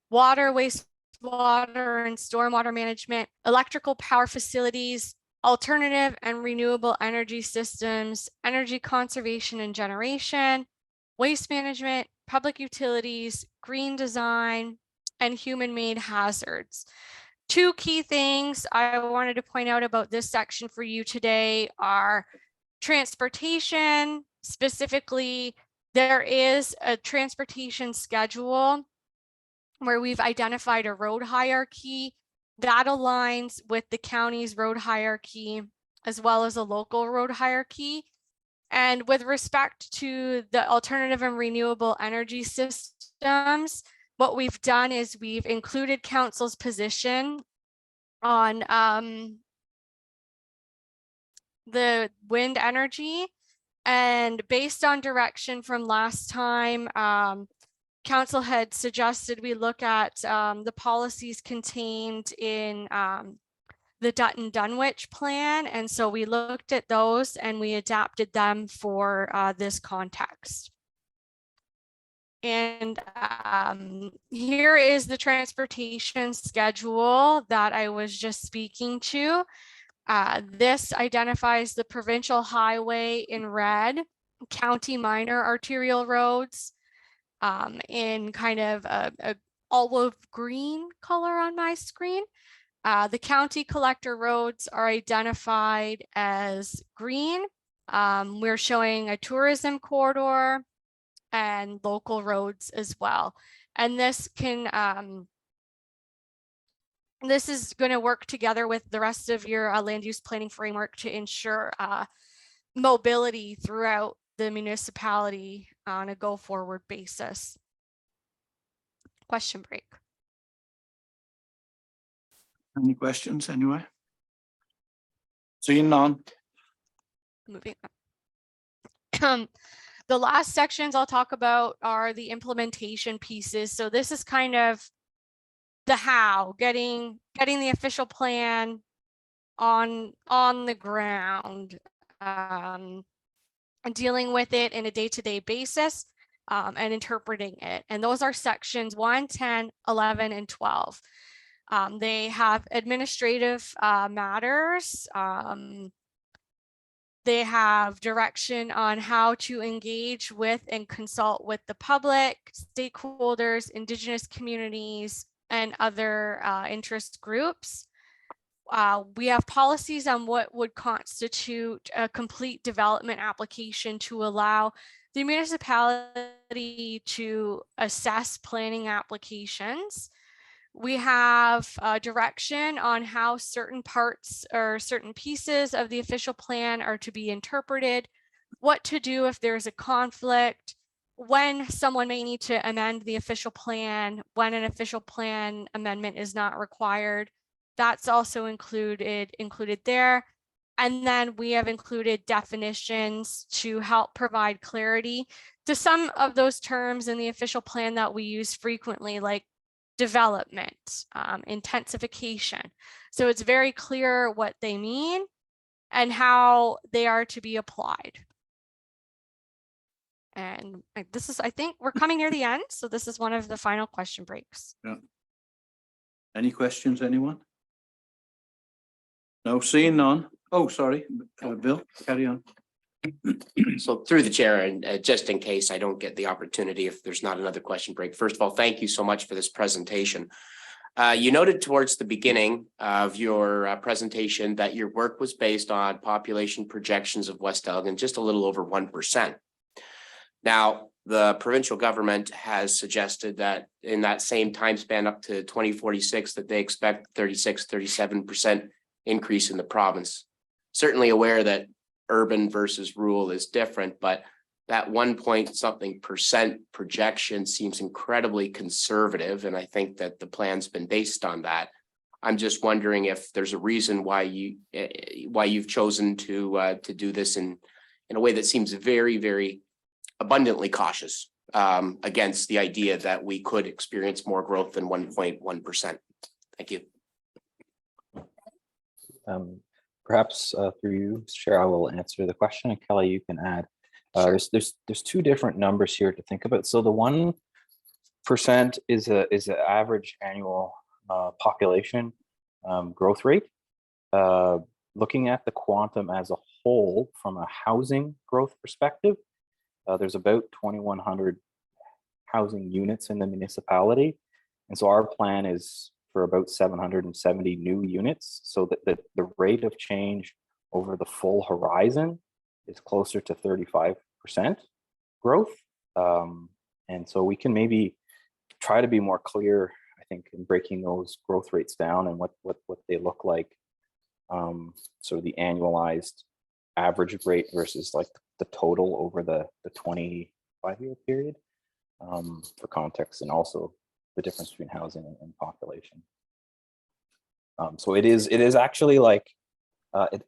water, wastewater, and stormwater management, electrical power facilities, alternative and renewable energy systems, energy conservation and generation, waste management, public utilities, green design, and human-made hazards. Two key things I wanted to point out about this section for you today are transportation. Specifically, there is a transportation schedule where we've identified a road hierarchy that aligns with the county's road hierarchy as well as a local road hierarchy. And with respect to the alternative and renewable energy systems, what we've done is we've included council's position on the wind energy, and based on direction from last time, council had suggested we look at the policies contained in the Dutton Dunwich plan. And so we looked at those and we adapted them for this context. And here is the transportation schedule that I was just speaking to. This identifies the provincial highway in red, county minor arterial roads in kind of a olive green color on my screen. The county collector roads are identified as green. We're showing a tourism corridor and local roads as well. And this can, this is going to work together with the rest of your land use planning framework to ensure mobility throughout the municipality on a go forward basis. Question break. Any questions anyway? Seeing none, Moving on. The last sections I'll talk about are the implementation pieces. So this is kind of the how, getting the official plan on the ground, and dealing with it in a day-to-day basis, and interpreting it. And those are sections 1, 10, 11, and 12. They have administrative matters. They have direction on how to engage with and consult with the public, stakeholders, Indigenous communities, and other interest groups. We have policies on what would constitute a complete development application to allow the municipality to assess planning applications. We have direction on how certain parts or certain pieces of the official plan are to be interpreted, what to do if there's a conflict, when someone may need to amend the official plan, when an official plan amendment is not required. That's also included there. And then we have included definitions to help provide clarity to some of those terms in the official plan that we use frequently, like development, intensification. So it's very clear what they mean and how they are to be applied. And this is, I think we're coming near the end. So this is one of the final question breaks. Yeah. Any questions, anyone? No, seeing none. Oh, sorry, Bill, carry on. So through the chair, and just in case I don't get the opportunity, if there's not another question break, first of all, thank you so much for this presentation. You noted towards the beginning of your presentation that your work was based on population projections of West Elgin, just a little over 1%. Now, the provincial government has suggested that in that same time span up to 2046, that they expect 37% increase in the province. Certainly aware that urban versus rural is different, but that 1% projection seems incredibly conservative. And I think that the plan's been based on that. I'm just wondering if there's a reason why you've chosen to do this in a way that seems very, very abundantly cautious against the idea that we could experience more growth than 1.1%. Thank you. Perhaps through you, Chair, I will answer the question, and Kelly, you can add. Sure. There's two different numbers here to think about. So the 1% is an average annual population growth rate. Looking at the quantum as a whole from a housing growth perspective, there's about 2,100 housing units in the municipality, and so our plan is for about 770 new units, so that the rate of change over the full horizon is closer to 35% growth. And so we can maybe try to be more clear, I think, in breaking those growth rates down and what they look like, sort of the annualized average rate versus like the total over the 25-year period, for context, and also the difference between housing and population. So it is actually like,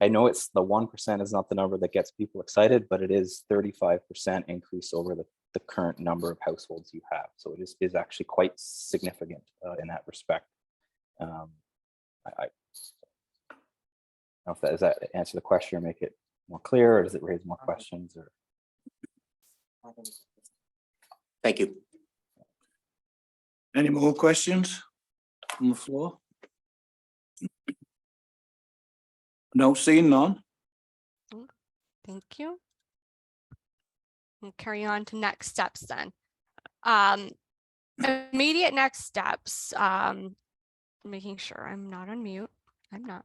I know it's the 1% is not the number that gets people excited, but it is 35% increase over the current number of households you have. So it is actually quite significant in that respect. I don't know if does that answer the question or make it more clear, or does it raise more questions? Or Thank you. Any more questions on the floor? No, seeing none. Thank you. We'll carry on to next steps then. Immediate next steps, making sure I'm not on mute. I'm not.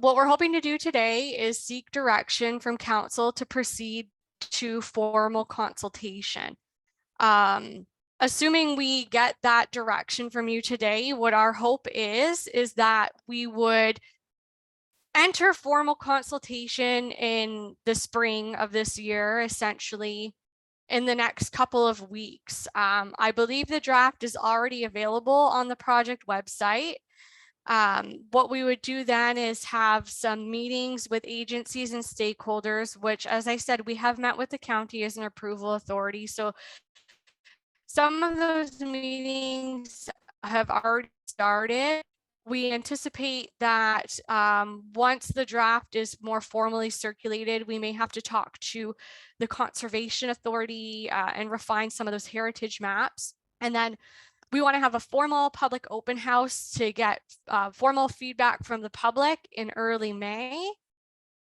What we're hoping to do today is seek direction from council to proceed to formal consultation. Assuming we get that direction from you today, what our hope is that we would enter formal consultation in the spring of this year, essentially in the next couple of weeks. I believe the draft is already available on the project website. What we would do then is have some meetings with agencies and stakeholders, which, as I said, we have met with the county as an approval authority. So some of those meetings have already started. We anticipate that once the draft is more formally circulated, we may have to talk to the Conservation Authority and refine some of those heritage maps. And then we want to have a formal public open house to get formal feedback from the public in early May.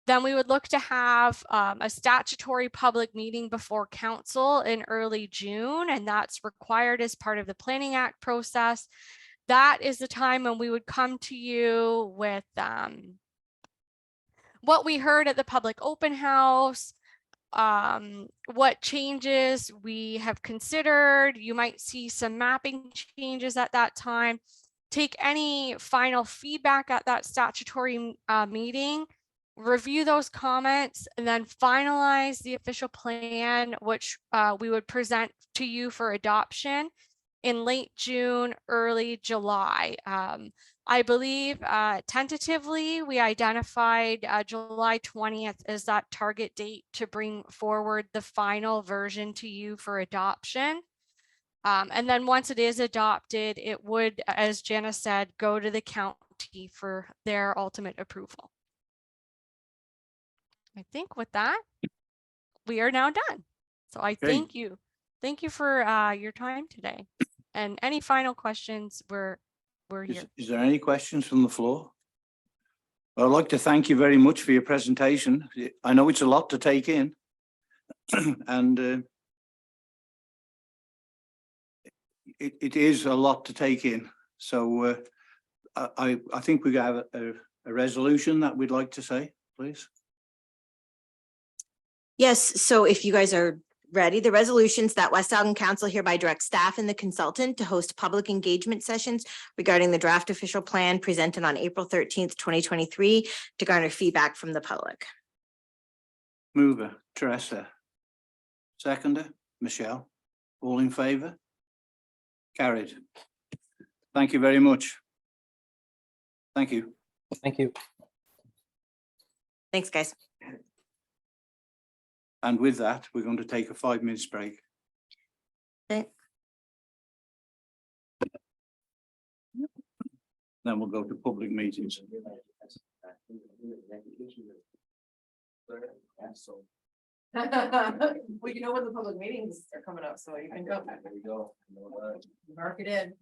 Then we would look to have a statutory public meeting before council in early June, and that's required as part of the Planning Act process. that is the time when we would come to you with what we heard at the public open house, what changes we have considered. You might see some mapping changes at that time. Take any final feedback at that statutory meeting, review those comments, and then finalize the official plan, which we would present to you for adoption in late June, early July. I believe tentatively we identified July 20th as that target date to bring forward the final version to you for adoption. And then once it is adopted, it would, as Janice said, go to the county for their ultimate approval. I think with that, we are now done. So I thank you. Thank you for your time today. And any final questions, we're here. Is there any questions from the floor? Well, I'd like to thank you very much for your presentation. I know it's a lot to take in. And it is a lot to take in. So I think we have a resolution that we'd like to say, please. Yes, so if you guys are ready, the resolutions that West Elgin Council hereby directs staff and the consultant to host public engagement sessions regarding the draft official plan presented on April 13th, 2023 to garner feedback from the public. Mover, Teresa. Seconder, Michelle. All in favour? Carried. Thank you very much. Thank you. Thank you. Thanks, guys. And with that, we're going to take a 5 minutes break. Okay. Then we'll go to public meetings. Well, you know when the public meetings are coming up, so you can go. There we go. Mark it in.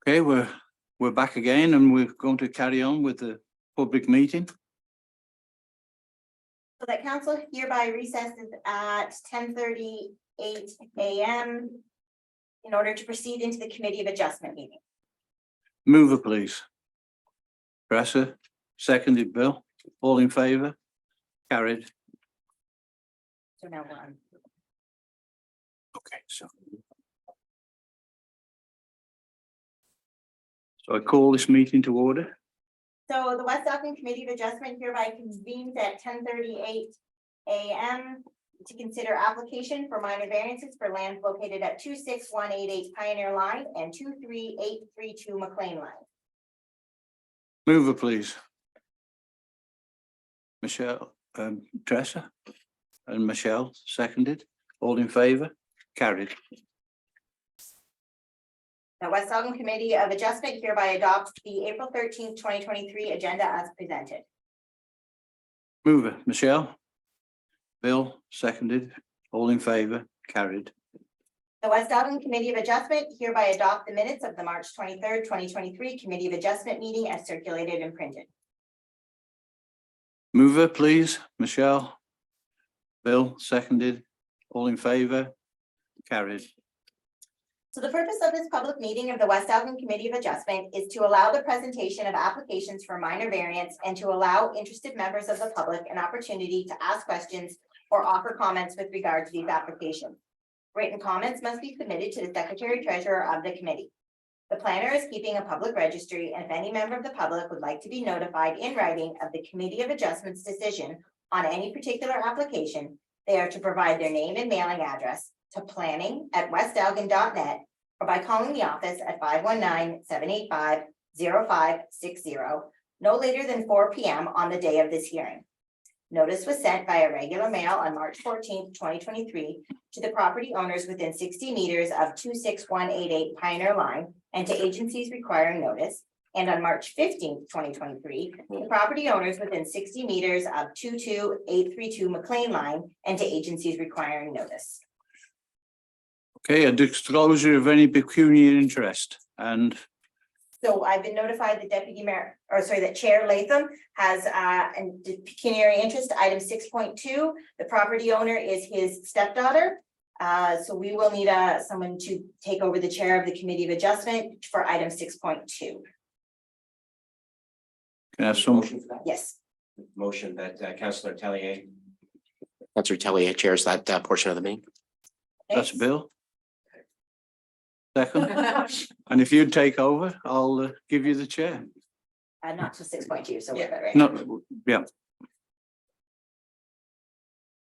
Okay, we're back again and we're going to carry on with the public meeting. So that council hereby recesses at 10:38 a.m. in order to proceed into the Committee of Adjustment meeting. Mover, please. Dresser, seconded Bill. All in favour? Carried. So now we're on. Okay, so I call this meeting to order. So the West Elgin Committee of Adjustment hereby convenes at 10:38 a.m. to consider application for minor variances for land located at 26188 Pioneer Line and 23832 McLean Line. Mover, please. Michelle, Dresser and Michelle, seconded. All in favour? Carried. The West Elgin Committee of Adjustment hereby adopts the April 13th, 2023 agenda as presented. Mover, Michelle. Bill, seconded. All in favour? Carried. The West Elgin Committee of Adjustment hereby adopt the minutes of the March 23rd, 2023 Committee of Adjustment meeting as circulated and printed. Mover, please. Michelle. Bill, seconded. All in favour? Carried. So the purpose of this public meeting of the West Elgin Committee of Adjustment is to allow the presentation of applications for minor variance and to allow interested members of the public an opportunity to ask questions or offer comments with regard to these applications. Written comments must be submitted to the Secretary Treasurer of the committee. The planner is keeping a public registry, and if any member of the public would like to be notified in writing of the Committee of Adjustment's decision on any particular application, they are to provide their name and mailing address to planning@westelgin.net or by calling the office at 519-785-0560, no later than 4 p.m. on the day of this hearing. Notice was sent via regular mail on March 14th, 2023 to the property owners within 60 meters of 26188 Pioneer Line and to agencies requiring notice. And on March 15th, 2023, the property owners within 60 meters of 22832 McLean Line and to agencies requiring notice. Okay, a disclosure of any pecuniary interest and So I've been notified that that Chair Latham has a pecuniary interest, item 6.2. The property owner is his stepdaughter. So we will need someone to take over the chair of the Committee of Adjustment for item 6.2. can I have some, Motion for that? Yes. Motion that Councillor Tellier chairs that portion of the meeting. that's Bill. Second, and if you'd take over, I'll give you the chair. Not till 6.2, so we're good, right? No, yeah.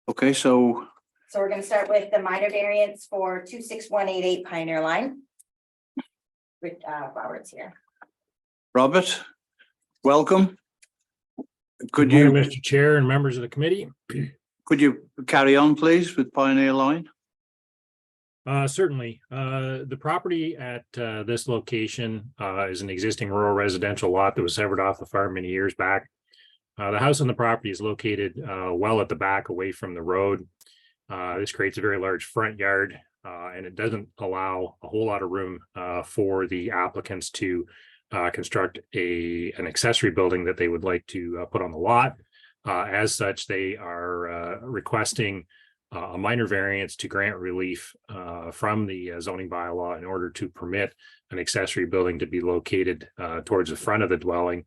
Okay, so So we're gonna start with the minor variance for 26188 Pioneer Line. Robert's here. Robert, welcome. Could Good morning, you, Mr. Chair and members of the committee. could you carry on, please, with Pioneer Line? Certainly, the property at this location is an existing rural residential lot that was severed off the farm many years back. The house on the property is located well at the back away from the road. This creates a very large front yard and it doesn't allow a whole lot of room for the applicants to construct an accessory building that they would like to put on the lot. As such, they are requesting a minor variance to grant relief from the zoning bylaw in order to permit an accessory building to be located towards the front of the dwelling.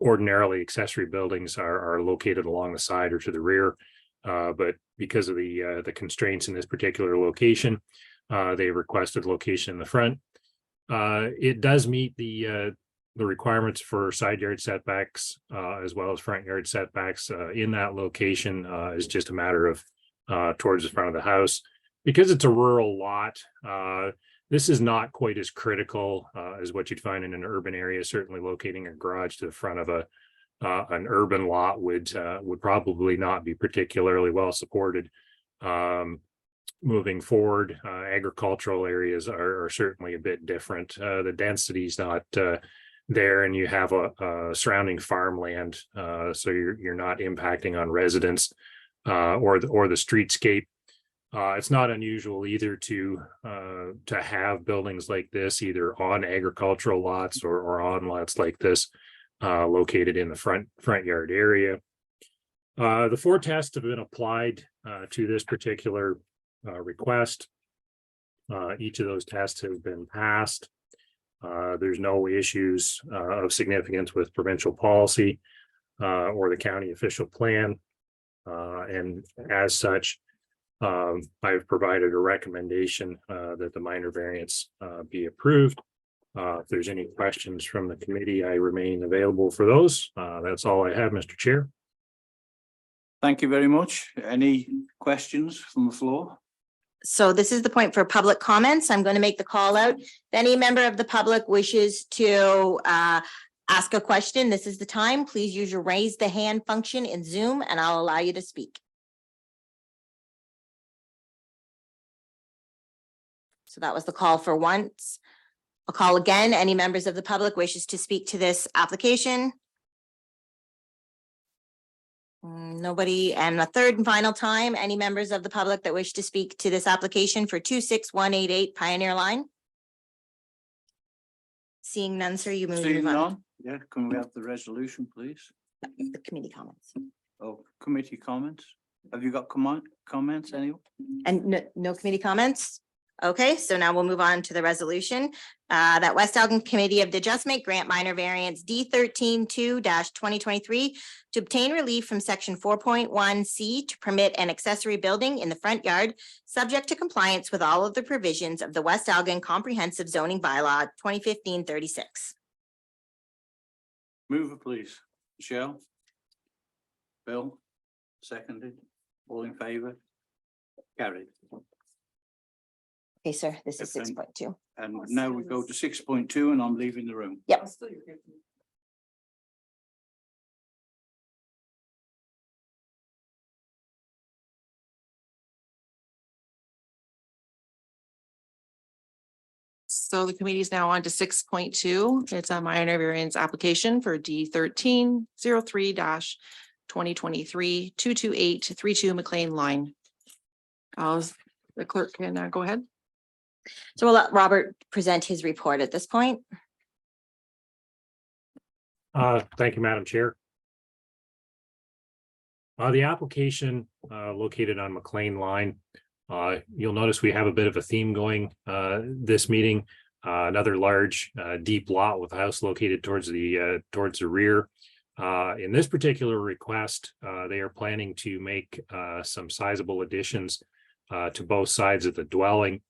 Ordinarily, accessory buildings are located along the side or to the rear, but because of the constraints in this particular location, they requested location in the front. It does meet the requirements for side yard setbacks as well as front yard setbacks in that location. Is just a matter of towards the front of the house. Because it's a rural lot, this is not quite as critical as what you'd find in an urban area. Certainly locating a garage to the front of an urban lot would probably not be particularly well supported. Moving forward, agricultural areas are certainly a bit different. The density is not there, and you have a surrounding farmland, so you're not impacting on residents or the streetscape. It's not unusual either to have buildings like this either on agricultural lots or on lots like this located in the front yard area. The 4 tests have been applied to this particular request. Each of those tests have been passed. There's no issues of significance with provincial policy or the county official plan. And as such, I've provided a recommendation that the minor variance be approved. If there's any questions from the committee, I remain available for those. That's all I have, Mr. Chair. Thank you very much. Any questions from the floor? So this is the point for public comments. I'm going to make the call out. If any member of the public wishes to ask a question, this is the time. Please use your raise the hand function in Zoom and I'll allow you to speak. So that was the call for once. I'll call again. Any members of the public wishes to speak to this application? Nobody. And a third and final time, any members of the public that wish to speak to this application for 26188 Pioneer Line? Seeing none, sir, you may Seeing move on. none? Yeah, can we have the resolution, please? The committee comments. Oh, committee comments. Have you got comments, anyone? And no committee comments? Okay, so now we'll move on to the resolution. That West Elgin Committee of Adjustment grant minor variance D13-2-2023 to obtain relief from section 4.1C to permit an accessory building in the front yard, subject to compliance with all of the provisions of the West Elgin Comprehensive Zoning Bylaw 2015-36. Move it, please. Michelle? Bill? Seconded. All in favor? Carried. Okay, sir, this is Yep, 6.2. And now we go to 6.2 and I'm leaving the room. Yep. So the committee is now on to 6.2. It's a minor variance application for D1303-2023 22832 McLean Line. The clerk can go ahead. So we'll let Robert present his report at this point. Thank you, Madam Chair. The application located on McLean Line. You'll notice we have a bit of a theme going this meeting. Another large, deep lot with a house located towards the rear. In this particular request, they are planning to make some sizable additions to both sides of the dwelling.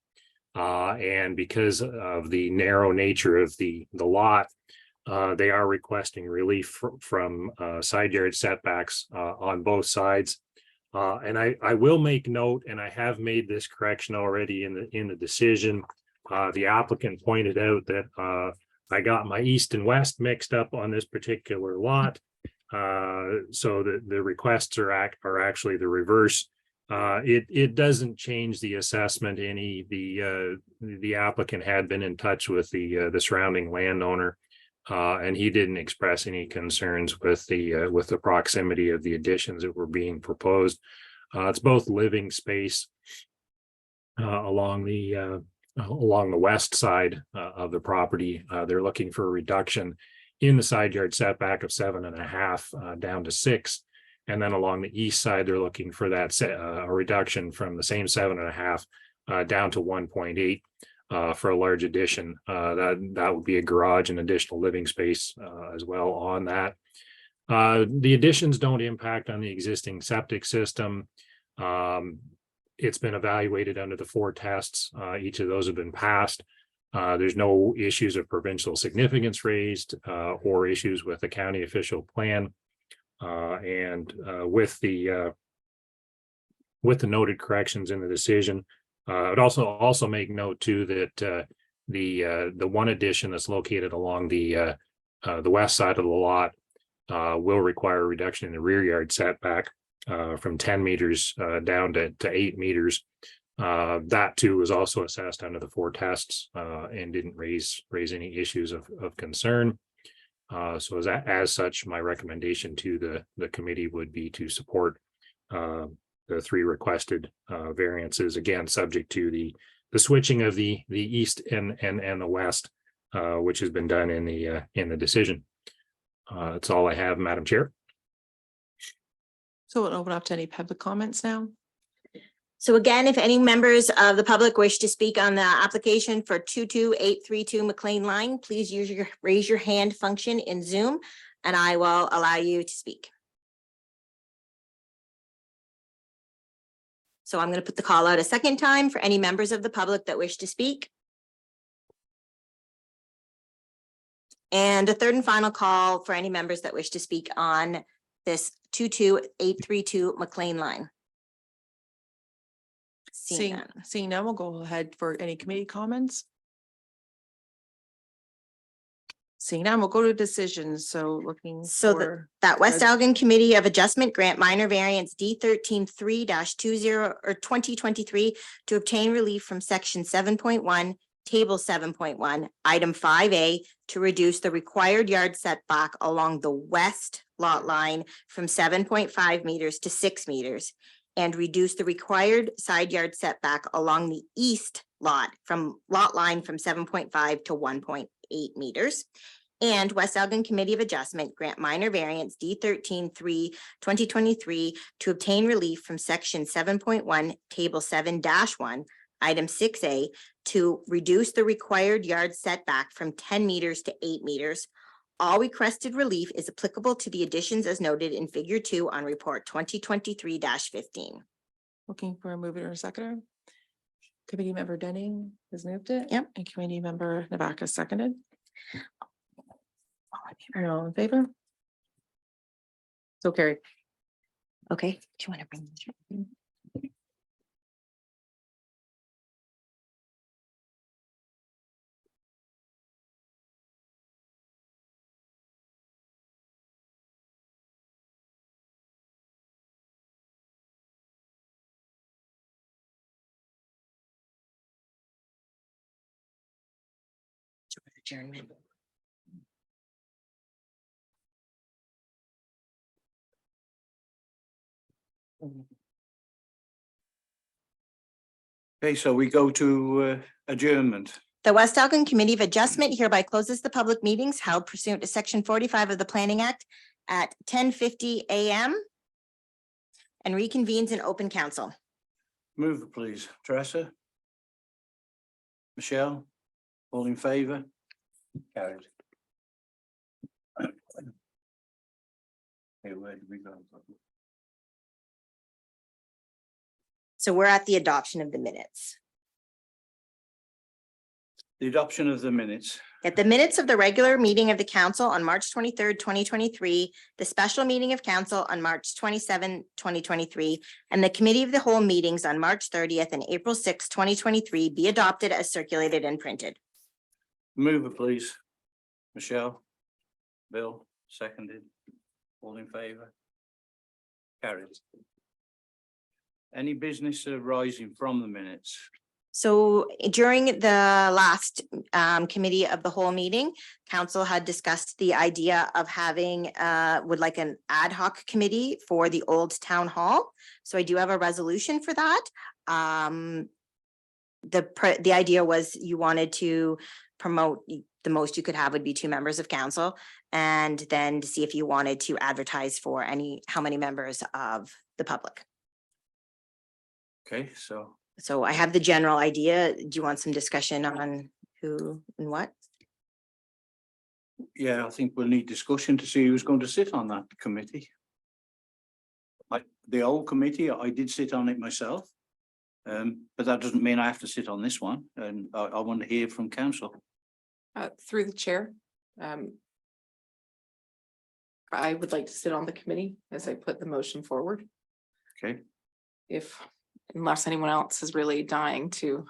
And because of the narrow nature of the lot, they are requesting relief from side yard setbacks on both sides. And I will make note, and I have made this correction already in the decision. The applicant pointed out that I got my east and west mixed up on this particular lot. So the requests are actually the reverse. It doesn't change the assessment any. The applicant had been in touch with the surrounding landowner, and he didn't express any concerns with the proximity of the additions that were being proposed. It's both living space along the west side of the property. They're looking for a reduction in the side yard setback of 7.5 down to 6. And then along the east side, they're looking for that a reduction from the same 7.5 down to 1.8 for a large addition. That would be a garage and additional living space as well on that. The additions don't impact on the existing septic system. It's been evaluated under the 4 tests. Each of those have been passed. There's no issues of provincial significance raised or issues with the county official plan. And with the noted corrections in the decision, I'd also make note too that the one addition that's located along the west side of the lot will require a reduction in the rear yard setback from 10 meters down to 8 meters. That too was also assessed under the 4 tests and didn't raise any issues of concern. So as such, my recommendation to the committee would be to support the three requested variances, again, subject to the switching of the east and the west, which has been done in the decision. That's all I have, Madam Chair. So we'll open up to any public comments now. So again, if any members of the public wish to speak on the application for 22832 McLean Line, please use your raise your hand function in Zoom and I will allow you to speak. So I'm going to put the call out a second time for any members of the public that wish to speak. And a third and final call for any members that wish to speak on this 22832 McLean Line. Seeing none, we'll go ahead for any committee comments. Seeing none, we'll go to decisions. So looking So for that West Res- Elgin Committee of Adjustment grant minor variance D 13-3-20 or 2023 to obtain relief from section 7.1, table 7.1, item 5A to reduce the required yard setback along the west lot line from 7.5 meters to 6 meters and reduce the required side yard setback along the east lot line from 7.5 to 1.8 meters. And West Elgin Committee of Adjustment grant minor variance D 13-3-2023 to obtain relief from section 7.1, table 7-1, item 6A to reduce the required yard setback from 10 meters to 8 meters. All requested relief is applicable to the additions as noted in figure 2 on report 2023-15. looking for a mover or a seconder. Committee member Denning has moved it. Yep. And committee member Navaka seconded. All in favor? So carried. Okay, do you want to bring this? Adjournment. Okay, so we go to adjournment. The West Elgin Committee of Adjustment hereby closes the public meetings held pursuant to section 45 of the Planning Act at 10:50 a.m. and reconvenes in open council. Move it, please. Teresa? Michelle? All in favor? Carried. Okay, where did we go? So we're at the adoption of the minutes. The adoption of the minutes. At the minutes of the regular meeting of the council on March 23rd, 2023, the special meeting of council on March 27, 2023, and the committee of the whole meetings on March 30th and April 6, 2023 be adopted as circulated and printed. Move it, please. Michelle? Bill, seconded. All in favor? Carried. Any business arising from the minutes? So during the last committee of the whole meeting, council had discussed the idea of having would like an ad hoc committee for the old town hall. So I do have a resolution for that. The idea was you wanted to promote, the most you could have would be 2 members of council, and then to see if you wanted to advertise for how many members of the public. Okay, so So I have the general idea. Do you want some discussion on who and what? yeah, I think we'll need discussion to see who's going to sit on that committee. The old committee, I did sit on it myself. But that doesn't mean I have to sit on this one, and I want to hear from council. Through the chair. I would like to sit on the committee as I put the motion forward, Okay, unless anyone else is really dying to.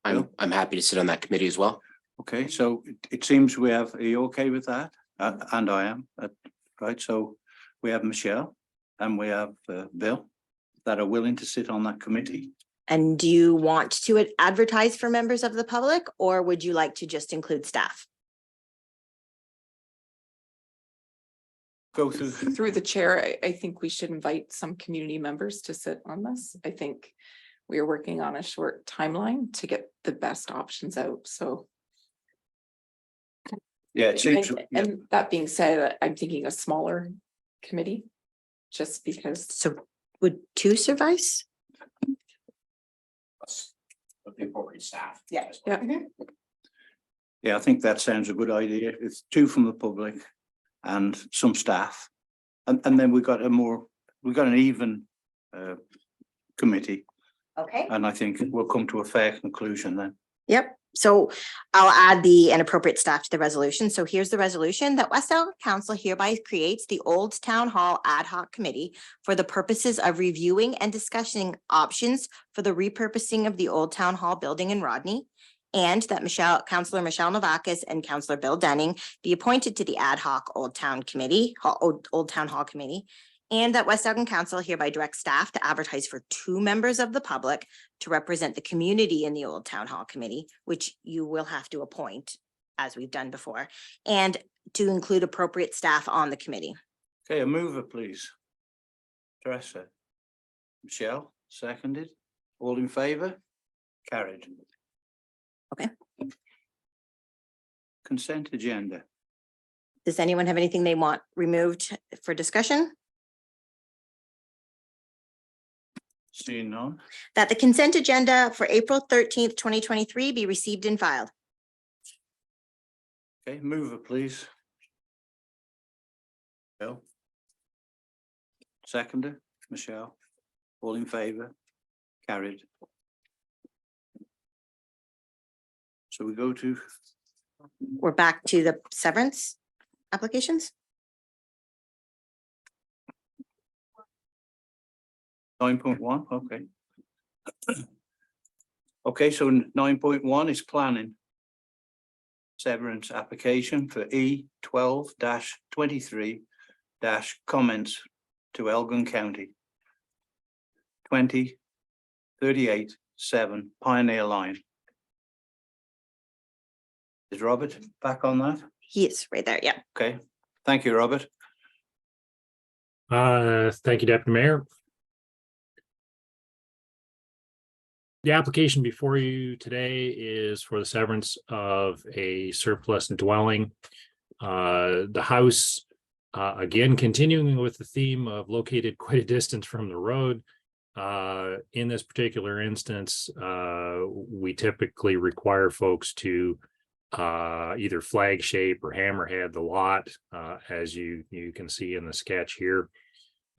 I'm happy to sit on that committee as well. okay, so it seems we have, are you okay with that? And I am, right, so we have Michelle and we have Bill that are willing to sit on that committee. And do you want to advertise for members of the public, or would you like to just include staff? go through. Through the chair, I think we should invite some community members to sit on this. I think we are working on a short timeline to get the best options out, so. Yeah, it seems, And that being said, I'm thinking a smaller committee, just because. So would two suffice? With the appropriate staff. Yeah. yeah, I think that sounds a good idea. It's two from the public and some staff. And then we've got an even committee, Okay. and I think we'll come to a fair conclusion then. Yep. So I'll add the inappropriate staff to the resolution. So here's the resolution that West Elgin Council hereby creates the Old Town Hall Ad Hoc Committee for the purposes of reviewing and discussing options for the repurposing of the Old Town Hall building in Rodney. And that Councillor Michelle Novakis and Councillor Bill Dunning be appointed to the Ad Hoc Old Town Hall Committee. And that West Elgin Council hereby directs staff to advertise for two members of the public to represent the community in the Old Town Hall Committee, which you will have to appoint, as we've done before, and to include appropriate staff on the committee. Okay, a mover, please. Teresa. Michelle, seconded. All in favour? Carried. Okay. Consent agenda. Does anyone have anything they want removed for discussion? Seeing none. That the consent agenda for April 13th, 2023 be received and filed. Okay, mover, please. Bill. Seconder, Michelle. All in favour? Carried. So we go to, We're back to the severance applications. 9.1, okay. Okay, so 9.1 is planning. Severance application for E12-23- comments to Elgin County. 2038-7 Pioneer Line. Is Robert back on that? He is right there. Yeah. Okay, thank you, Robert. Thank you, Deputy Mayor. The application before you today is for the severance of a surplus dwelling. The house, again, continuing with the theme of located quite a distance from the road. In this particular instance, we typically require folks to either flag shape or hammerhead the lot, as you can see in the sketch here.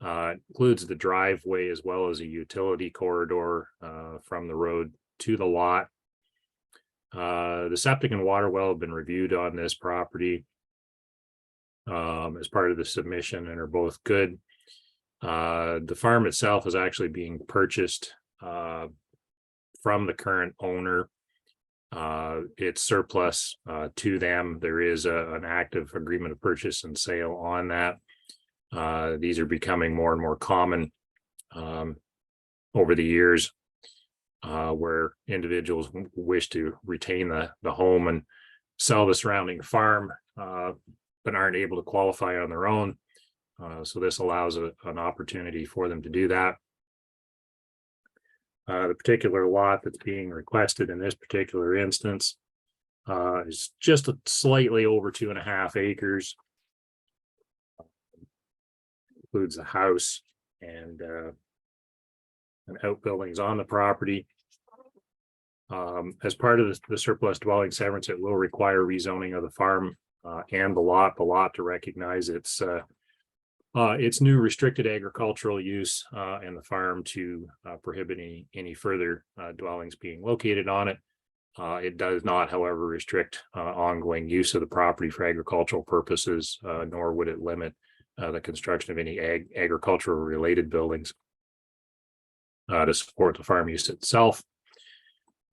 Includes the driveway as well as a utility corridor from the road to the lot. The septic and water well have been reviewed on this property as part of the submission and are both good. The farm itself is actually being purchased from the current owner. It's surplus to them. There is an active agreement of purchase and sale on that. These are becoming more and more common over the years, where individuals wish to retain the home and sell the surrounding farm, but aren't able to qualify on their own. So this allows an opportunity for them to do that. The particular lot that's being requested in this particular instance is just slightly over 2.5 acres. Includes the house and outbuildings on the property. As part of the surplus dwelling severance, it will require rezoning of the farm and the lot to recognize its new restricted agricultural use and the farm to prohibit any further dwellings being located on it. It does not, however, restrict ongoing use of the property for agricultural purposes, nor would it limit the construction of any agricultural related buildings to support the farm use itself.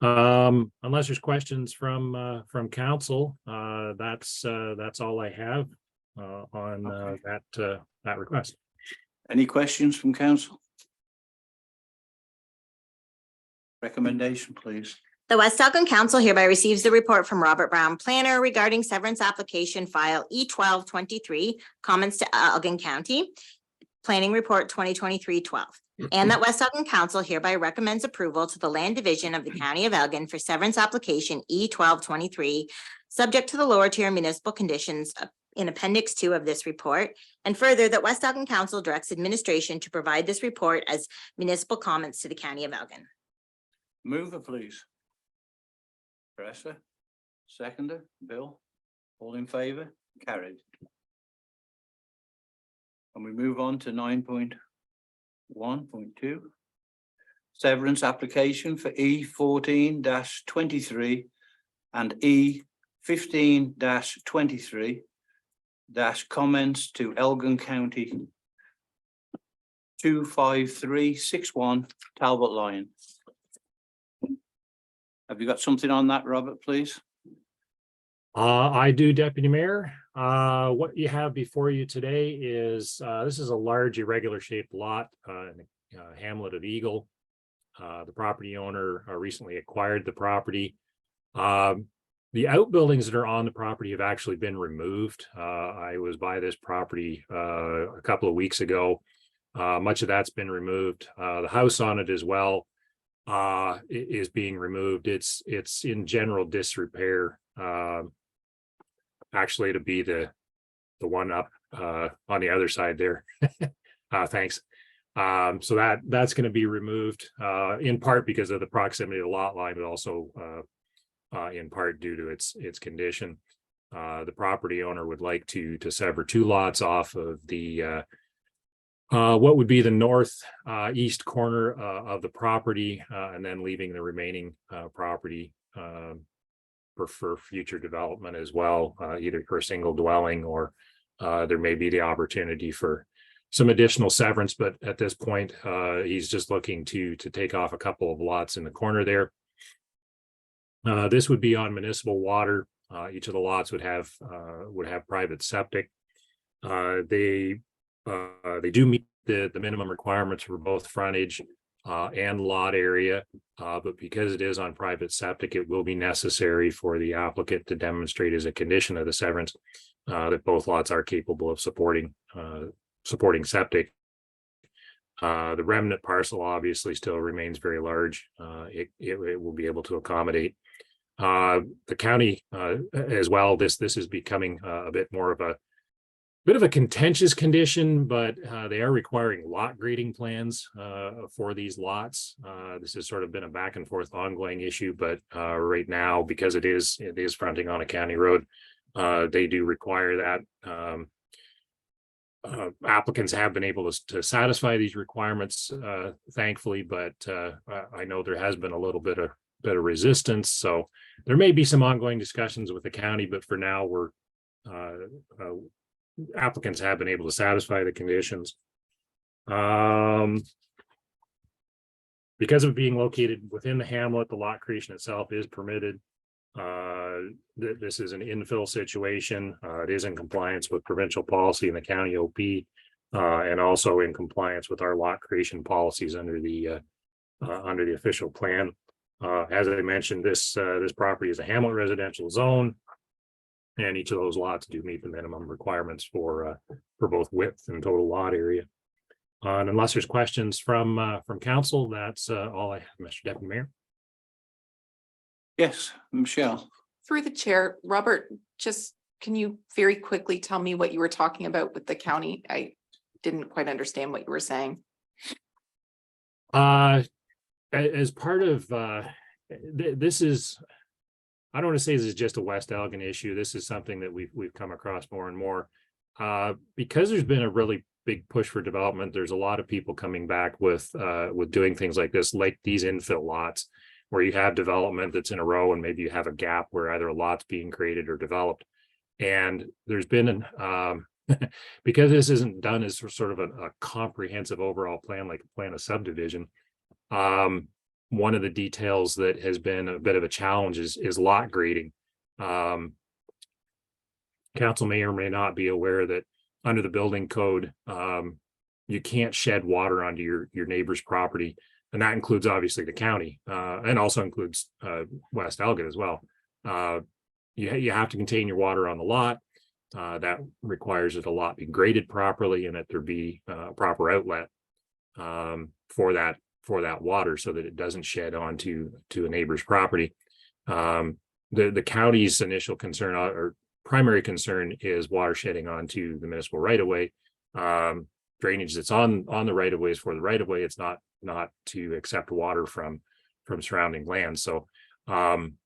Unless there's questions from council, that's all I have on that request. Any questions from council? Recommendation, please. The West Elgin Council hereby receives the report from Robert Brown, planner regarding severance application file E1223, comments to Elgin County, planning report 2023-12. And that West Elgin Council hereby recommends approval to the Land Division of the County of Elgin for severance application E1223, subject to the lower tier municipal conditions in Appendix 2 of this report. And further, that West Elgin Council directs administration to provide this report as municipal comments to the County of Elgin. Mover, please. Teresa, seconder, Bill, all in favour, carried. And we move on to 9.1.2. Severance application for E14-23 and E15-23 comments to Elgin County 25361 Talbot Line. Have you got something on that, Robert, please? I do, Deputy Mayor. What you have before you today is, this is a large irregular shaped lot in the hamlet of Eagle. The property owner recently acquired the property. The outbuildings that are on the property have actually been removed. I was by this property a couple of weeks ago. Much of that's been removed. The house on it as well is being removed. It's in general disrepair. Actually, to be the one up on the other side there. Thanks. So that's going to be removed in part because of the proximity to the lot line, but also in part due to its condition. The property owner would like to sever 2 lots off of the what would be the north east corner of the property, and then leaving the remaining property for future development as well, either for a single dwelling or there may be the opportunity for some additional severance. But at this point, he's just looking to take off a couple of lots in the corner there. This would be on municipal water. Each of the lots would have private septic. They do meet the minimum requirements for both frontage and lot area, but because it is on private septic, it will be necessary for the applicant to demonstrate as a condition of the severance that both lots are capable of supporting septic. The remnant parcel obviously still remains very large. It will be able to accommodate the county as well. This is becoming a bit more of a contentious condition, but they are requiring lot grading plans for these lots. This has sort of been a back and forth ongoing issue, but right now, because it is fronting on a county road, they do require that. Applicants have been able to satisfy these requirements, thankfully, but I know there has been a little bit of resistance. So there may be some ongoing discussions with the county, but for now, applicants have been able to satisfy the conditions. Because of being located within the hamlet, the lot creation itself is permitted. This is an infill situation. It is in compliance with provincial policy in the county OP, and also in compliance with our lot creation policies under the official plan. As I mentioned, this property is a hamlet residential zone, and each of those lots do meet the minimum requirements for both width and total lot area. And unless there's questions from council, that's all I have, Mr. Deputy Mayor. Yes, Michelle. Through the chair, Robert, just can you very quickly tell me what you were talking about with the county? I didn't quite understand what you were saying. As part of this is, I don't want to say this is just a West Elgin issue. This is something that we've come across more and more. Because there's been a really big push for development, there's a lot of people coming back with doing things like this, like these infill lots, where you have development that's in a row and maybe you have a gap where either a lot's being created or developed. And there's been because this isn't done as sort of a comprehensive overall plan, like a plan of subdivision. One of the details that has been a bit of a challenge is lot grading. Council may or may not be aware that under the building code, you can't shed water onto your neighbor's property And that includes obviously the county, and also includes West Elgin as well. You have to contain your water on the lot. That requires that the lot be graded properly and that there be a proper outlet for that water so that it doesn't shed onto a neighbor's property. The county's initial concern or primary concern is water shedding onto the municipal right of way. Drainage that's on the right of way is for the right of way. It's not to accept water from surrounding land. So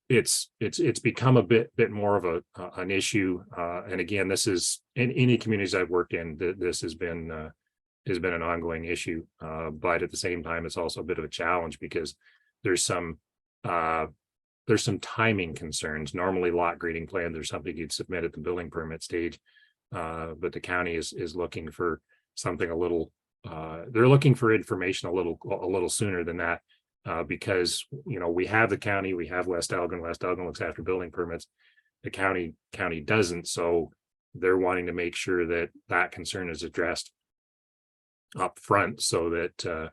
it's become a bit more of an issue. And again, this is in any communities I've worked in, this has been an ongoing issue. But at the same time, it's also a bit of a challenge because there's some timing concerns. Normally lot grading plans are something you'd submit at the building permit stage. But the county is looking for something a little, they're looking for information a little sooner than that. Because, we have the county, we have West Elgin looks after building permits. The county doesn't, so they're wanting to make sure that concern is addressed up front so that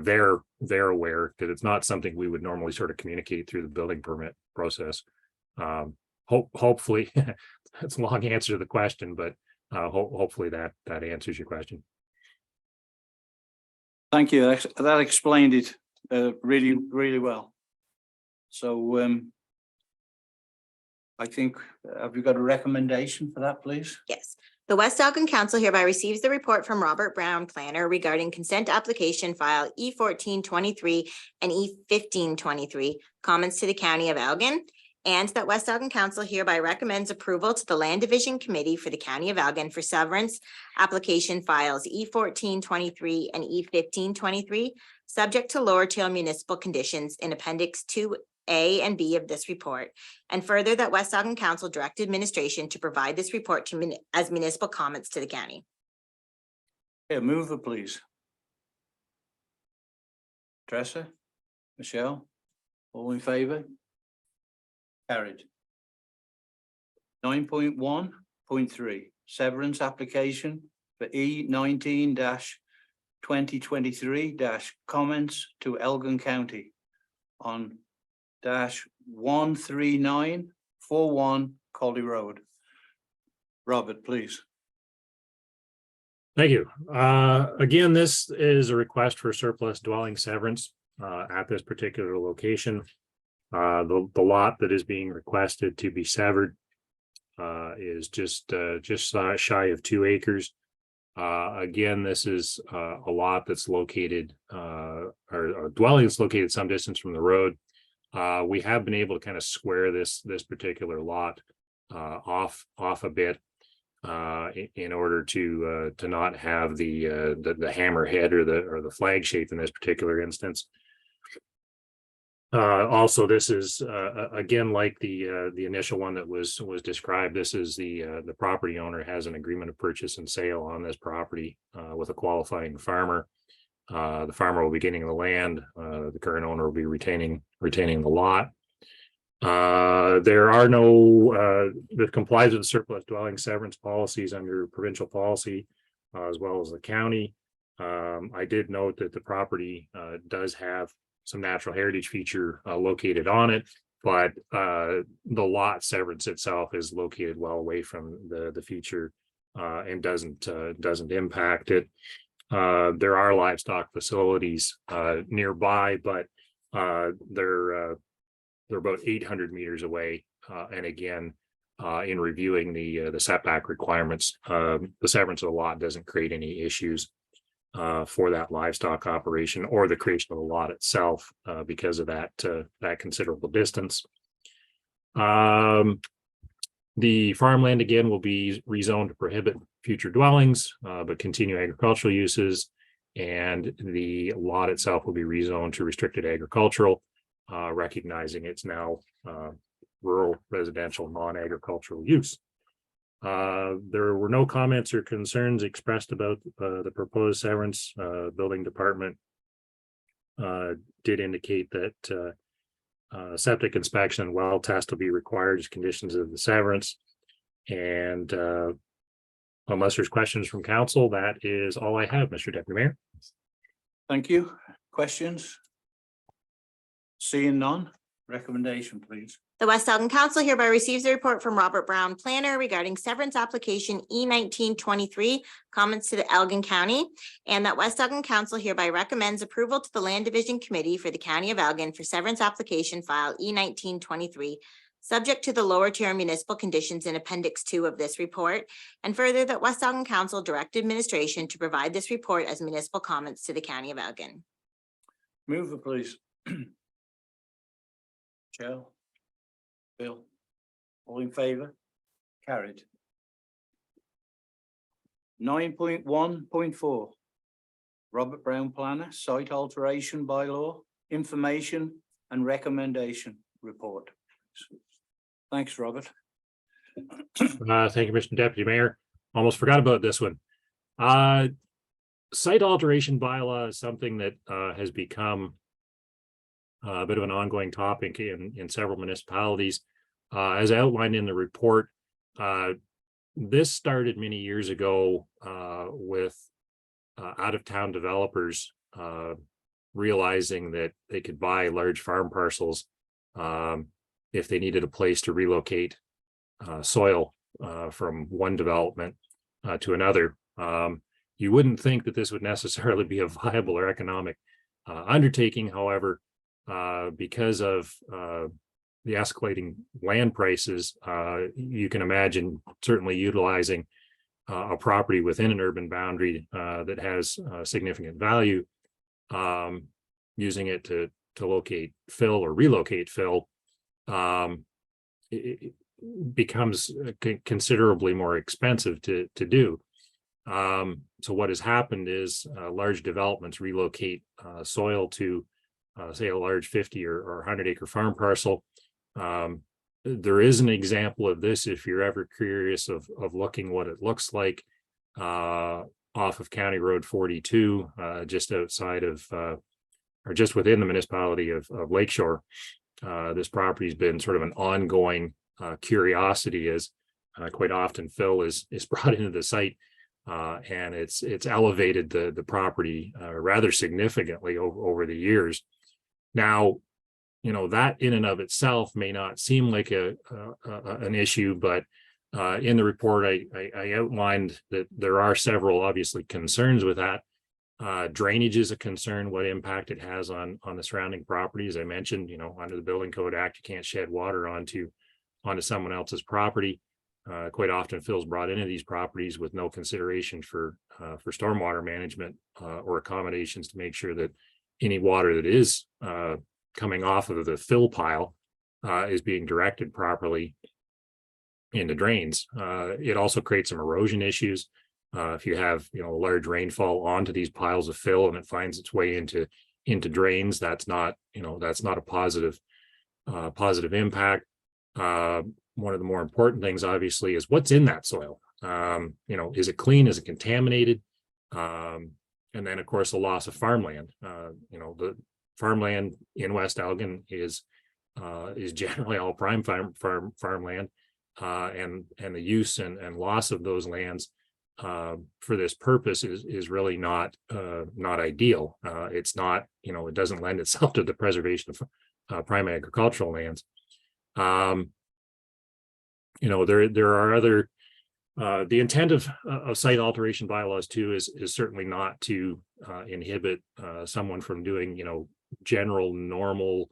they're aware that it's not something we would normally sort of communicate through the building permit process. Hopefully, that's a long answer to the question, but hopefully that answers your question. Thank you. That explained it really, really well. So I think, have you got a recommendation for that, please? Yes. The West Elgin Council hereby receives the report from Robert Brown, planner, regarding consent application file E1423 and E1523, comments to the County of Elgin, and that West Elgin Council hereby recommends approval to the Land Division Committee for the County of Elgin for severance application files E1423 and E1523, subject to Lower Tail municipal conditions in Appendix 2A and B of this report, and further that West Elgin Council direct administration to provide this report to as municipal comments to the county. Yeah, move it, please. Tressa, Michelle, all in favor? Carried. 9.1.3 severance application for E19-2023 comments to Elgin County on -13941 Colley Road. Robert, please. Thank you. Again, this is a request for surplus dwelling severance at this particular location. The lot that is being requested to be severed is just shy of 2 acres. Again, this is a lot that's located, or a dwelling that's located some distance from the road. We have been able to kind of square this particular lot off a bit in order to not have the hammerhead or the flag shape in this particular instance. Also, this is again like the initial one that was described. This is the property owner has an agreement of purchase and sale on this property with a qualifying farmer. The farmer will be getting the land. The current owner will be retaining the lot. There are no that complies with the surplus dwelling severance policies under provincial policy as well as the county. I did note that the property does have some natural heritage feature located on it, but the lot severance itself is located well away from the feature and doesn't impact it. There are livestock facilities nearby, but they're about 800 meters away. And again, in reviewing the setback requirements, the severance of the lot doesn't create any issues for that livestock operation or the creation of the lot itself because of that considerable distance. The farmland again will be rezoned to prohibit future dwellings, but continue agricultural uses, and the lot itself will be rezoned to restricted agricultural, recognizing it's now rural residential non-agricultural use. There were no comments or concerns expressed about the proposed severance. Building department did indicate that septic inspection and well test will be required as conditions of the severance. And unless there's questions from council, that is all I have, Mr. Deputy Mayor. Thank you. Questions? Seeing none, recommendation, please. The West Elgin Council hereby receives a report from Robert Brown, planner regarding severance application E1923, comments to the Elgin County, and that West Elgin Council hereby recommends approval to the Land Division Committee for the County of Elgin for severance application file E1923, subject to the lower tier municipal conditions in Appendix 2 of this report, and further that West Elgin Council direct administration to provide this report as municipal comments to the County of Elgin. Move it, please. Joe? Bill? All in favour? Carried. 9.1.4. Robert Brown Planner, Site Alteration Bylaw, Information and Recommendation Report. Thanks, Robert. Thank you, Mr. Deputy Mayor. Almost forgot about this one. Site alteration bylaw is something that has become a bit of an ongoing topic in several municipalities. As outlined in the report, this started many years ago with out-of-town developers realizing that they could buy large farm parcels if they needed a place to relocate soil from one development to another. You wouldn't think that this would necessarily be a viable or economic undertaking. However, because of the escalating land prices, you can imagine certainly utilizing a property within an urban boundary that has significant value, using it to locate fill or relocate fill, it becomes considerably more expensive to do. So what has happened is large developments relocate soil to say a large 50 or 100 acre farm parcel. There is an example of this if you're ever curious of looking what it looks like off of County Road 42, just outside of or just within the municipality of Lakeshore. This property has been sort of an ongoing curiosity, as quite often fill is brought into the site, and it's elevated the property rather significantly over the years. Now, you know, that in and of itself may not seem like an issue, but in the report, I outlined that there are several obviously concerns with that. Drainage is a concern, what impact it has on the surrounding properties. I mentioned, you know, under the Building Code Act, you can't shed water onto someone else's property. Quite often fill's brought into these properties with no consideration for stormwater management or accommodations to make sure that any water that is coming off of the fill pile is being directed properly into drains. It also creates some erosion issues. If you have, you know, large rainfall onto these piles of fill and it finds its way into drains, that's not, you know, that's not a positive impact. One of the more important things, obviously, is what's in that soil. You know, is it clean? Is it contaminated? And then, of course, the loss of farmland. You know, the farmland in West Elgin is generally all prime farmland, and the use and loss of those lands for this purpose is really not ideal. It's not, you know, it doesn't lend itself to the preservation of prime agricultural lands. You know, there are other, the intent of site alteration bylaws too is certainly not to inhibit someone from doing, you know, general normal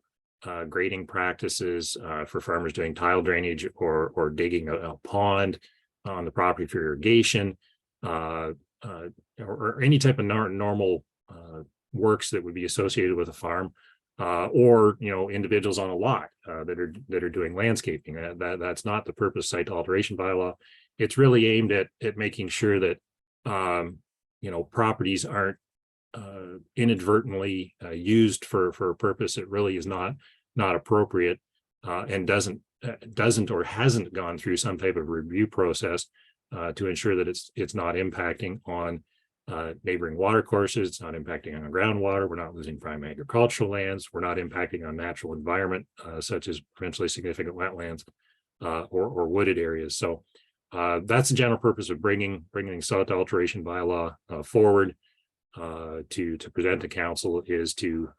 grading practices for farmers doing tile drainage or digging a pond on the property for irrigation, or any type of normal works that would be associated with a farm, or, you know, individuals on a lot that are doing landscaping. That's not the purpose of site alteration bylaw. It's really aimed at making sure that you know, properties aren't inadvertently used for a purpose that really is not appropriate, and doesn't or hasn't gone through some type of review process to ensure that it's not impacting on neighboring water courses. It's not impacting on groundwater. We're not losing prime agricultural lands. We're not impacting on natural environment, such as potentially significant wetlands or wooded areas. So that's the general purpose of bringing site alteration bylaw forward. to present to council is to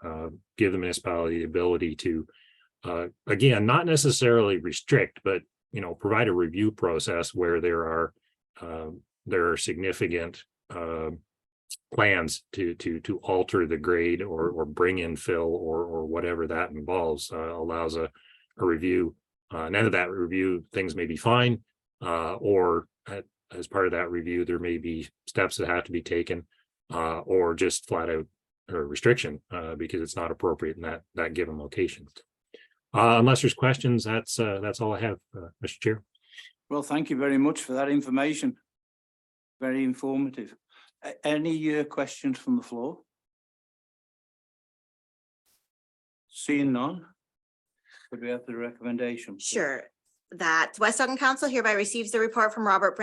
give the municipality the ability to again, not necessarily restrict, but provide a review process where there are significant plans to alter the grade or bring in fill or whatever that involves, allows a review. And out of that review, things may be fine, or as part of that review, there may be steps that have to be taken, or just flat out a restriction because it's not appropriate in that given location. Unless there's questions, that's all I have, Mr. Chair. Well, thank you very much for that information. Very informative. Any questions from the floor? Seeing none. Could we have the recommendation? please? Sure. That West Elgin Council hereby receives the report from Robert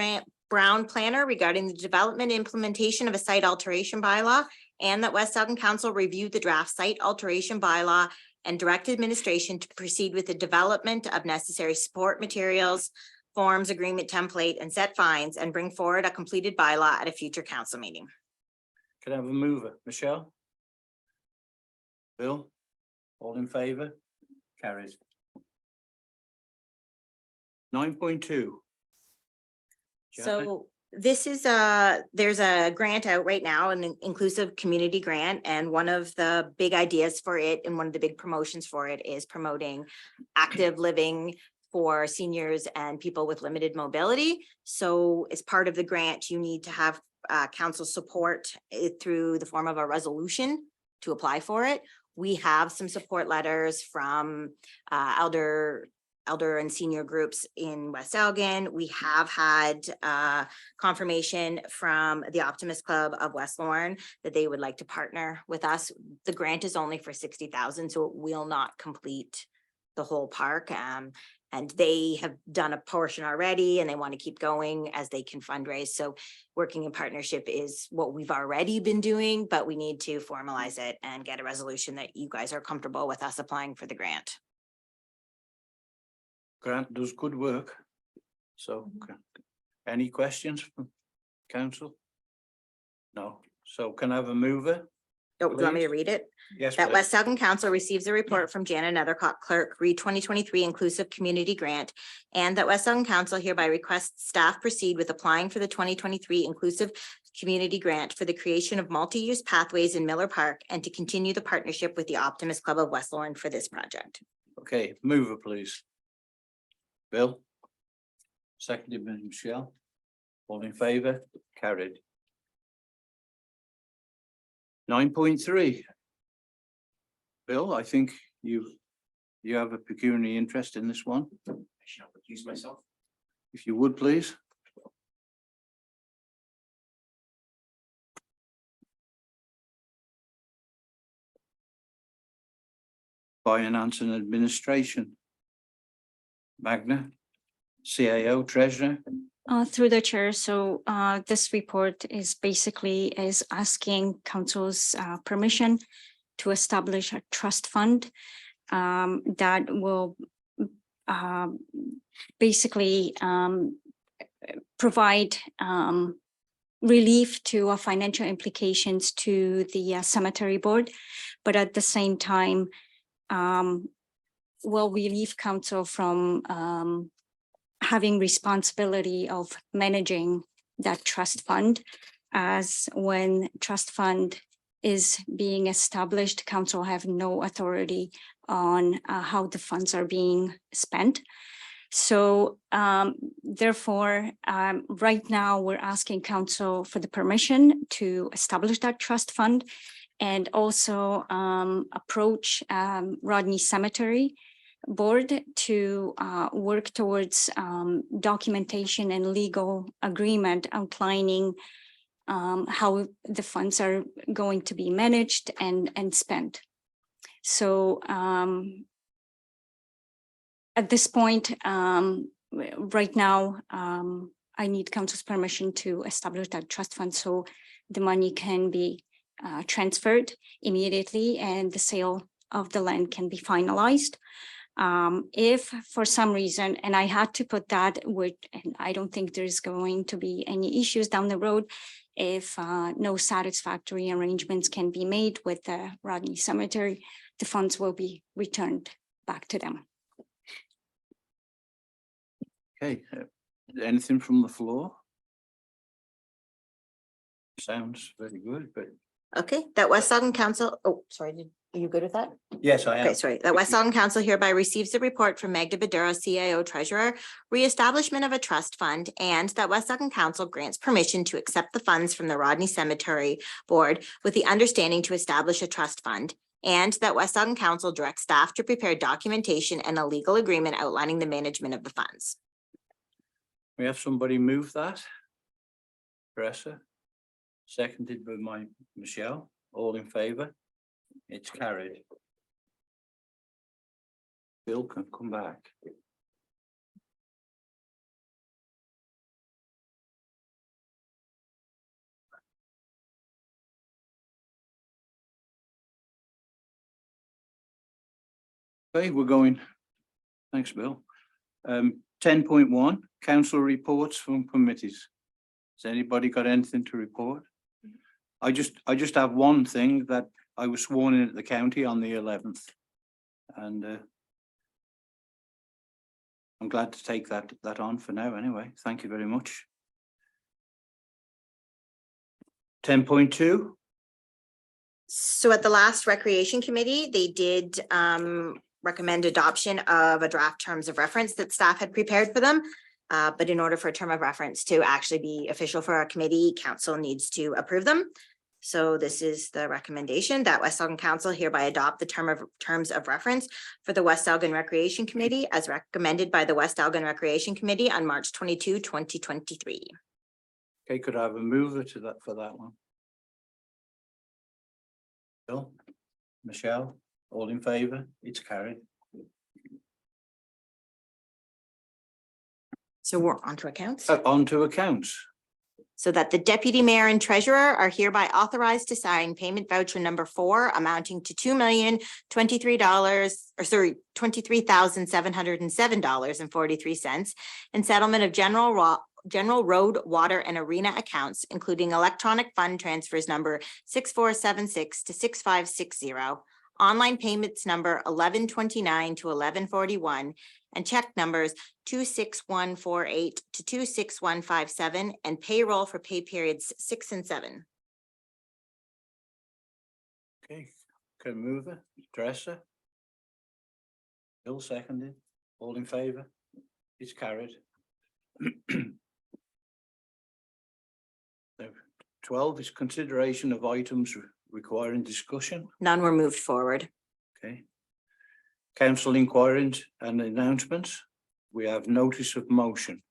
Brown Planner regarding the development and implementation of a site alteration bylaw, and that West Elgin Council reviewed the draft site alteration bylaw and direct administration to proceed with the development of necessary support materials, forms, agreement template, and set fines, and bring forward a completed bylaw at a future council meeting. Can I have a mover? Michelle? Bill? All in favor? Carries. 9.2. So this is there's a grant out right now, an inclusive community grant, and one of the big ideas for it and one of the big promotions for it is promoting active living for seniors and people with limited mobility. So as part of the grant, you need to have council support through the form of a resolution to apply for it. We have some support letters from elder and senior groups in West Elgin. We have had confirmation from the Optimist Club of West Lorne that they would like to partner with us. The grant is only for 60,000, so it will not complete the whole park. And they have done a portion already and they want to keep going as they can fundraise. So working in partnership is what we've already been doing, but we need to formalize it and get a resolution that you guys are comfortable with us applying for the grant. Grant does good work. So, any questions from council? No. So can I have a mover? Oh, do you want me to Please. read it? Yes, That please. West Elgin Council receives a report from Janet Nethercott Clerk, re 2023 Inclusive Community Grant, and that West Elgin Council hereby requests staff proceed with applying for the 2023 Inclusive Community Grant for the creation of multi-use pathways in Miller Park and to continue the partnership with the Optimist Club of West Lorne for this project. Okay, mover, please. Bill? Seconded by Michelle. All in favor? Carried. 9.3. Bill, I think you have a pecuniary interest in this one. I shall recuse myself. If you would, please. Finance and Administration. Magna, CAO, Treasurer. Through the chair, so this report is basically asking council's permission to establish a trust fund that will basically provide relief to financial implications to the cemetery board, but at the same time will relieve council from having responsibility of managing that trust fund, as when trust fund is being established, council have no authority on how the funds are being spent. So therefore, right now we're asking council for the permission to establish that trust fund and also approach Rodney Cemetery Board to work towards documentation and legal agreement outlining how the funds are going to be managed and spent. So at this point, right now, I need council's permission to establish that trust fund so the money can be transferred immediately and the sale of the land can be finalized. If for some reason, and I had to put that with, and I don't think there's going to be any issues down the road, if no satisfactory arrangements can be made with the Rodney Cemetery, the funds will be returned back to them. Okay, anything from the floor? Sounds very good, but Okay, that West Elgin Council, oh, sorry, are you good with that? yes, I am. Okay, sorry. That West Elgin Council hereby receives the report from Magda Badura, CIO Treasurer, reestablishment of a trust fund, and that West Elgin Council grants permission to accept the funds from the Rodney Cemetery Board with the understanding to establish a trust fund, and that West Elgin Council directs staff to prepare documentation and a legal agreement outlining the management of the funds. We have somebody move that. Teresa, seconded by Michelle, all in favour? It's carried. Bill can come back. Okay, we're going. Thanks, Bill. 10.1, council reports from committees. Has anybody got anything to report? I just have one thing, that I was sworn in at the county on the 11th. And I'm glad to take that on for now anyway. Thank you very much. 10.2. So at the last Recreation Committee, they did recommend adoption of a draft terms of reference that staff had prepared for them. But in order for a term of reference to actually be official for our committee, council needs to approve them. So this is the recommendation that West Elgin Council hereby adopt the terms of reference for the West Elgin Recreation Committee as recommended by the West Elgin Recreation Committee on March 22, 2023. Okay, could I have a mover to that for that one? Bill, Michelle, all in favour? It's carried. So we're on to accounts. On to accounts. So that the deputy mayor and treasurer are hereby authorized to sign payment voucher number 4 amounting to $23,707.43 and settlement of general road, water, and arena accounts, including electronic fund transfers number 6476 to 6560, online payments number 1129 to 1141, and check numbers 26148 to 26157, and payroll for pay periods 6 and 7. Okay, can I move it? Teresa? Bill seconded. All in favour? It's carried. 12 is consideration of items requiring discussion. None were moved forward. Okay. Council inquiries and announcements. We have notice of motion.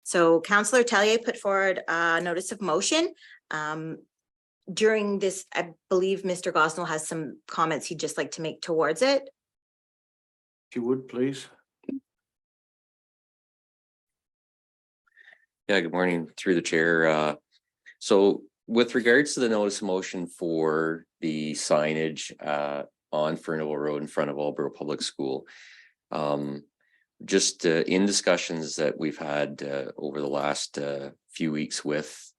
So Councillor Tellier put forward a notice of motion. During this, I believe Mr. Gosnell has some comments he'd just like to make towards it. If you would, please. Yeah, good morning through the chair. So with regards to the notice of motion for the signage on Furnival Road in front of Aldborough Public School, just in discussions that we've had over the last few weeks with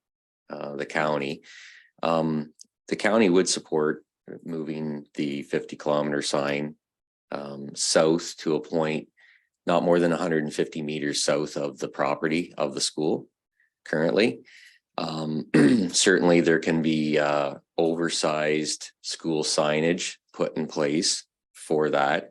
the county would support moving the 50-kilometer sign south to a point not more than 150 meters south of the property of the school currently. Certainly there can be oversized school signage put in place for that.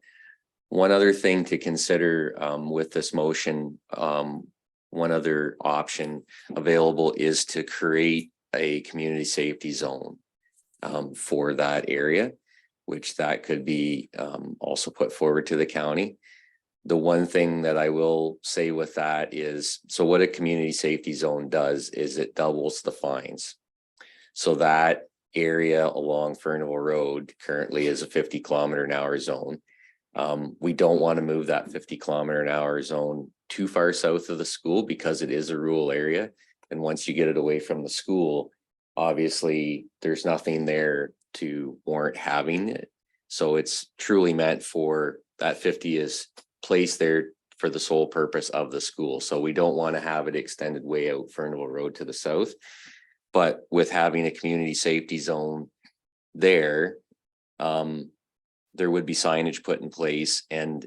One other thing to consider with this motion, one other option available is to create a community safety zone for that area, which that could be also put forward to the county. The one thing that I will say with that is, so what a community safety zone does is it doubles the fines. So that area along Furnival Road currently is a 50-kilometer-an-hour zone. We don't want to move that 50-kilometer-an-hour zone too far south of the school because it is a rural area. And once you get it away from the school, obviously there's nothing there to warrant having it. So it's truly meant for that 50 is placed there for the sole purpose of the school. So we don't want to have it extended way out Fernville Road to the south. But with having a community safety zone there, there would be signage put in place, and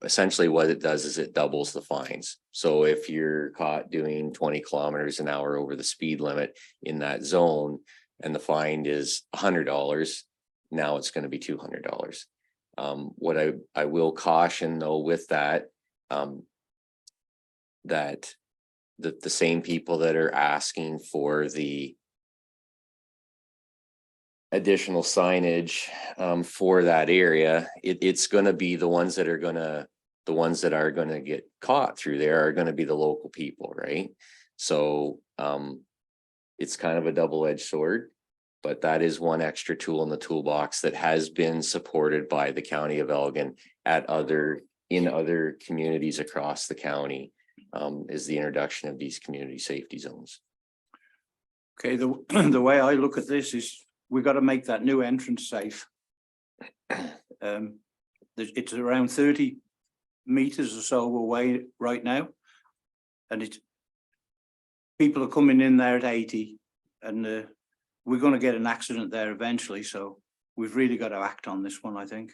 essentially what it does is it doubles the fines. So if you're caught doing 20 kilometers an hour over the speed limit in that zone and the fine is $100, now it's going to be $200. What I will caution though with that, that the same people that are asking for the additional signage for that area, it's going to be the ones that are going to get caught through there are going to be the local people, right? So it's kind of a double-edged sword, but that is one extra tool in the toolbox that has been supported by the county of Elgin in other communities across the county, is the introduction of these community safety zones. Okay, the way I look at this is we got to make that new entrance safe. It's around 30 meters or so away right now, and people are coming in there at 80, and we're going to get an accident there eventually. So we've really got to act on this one, I think,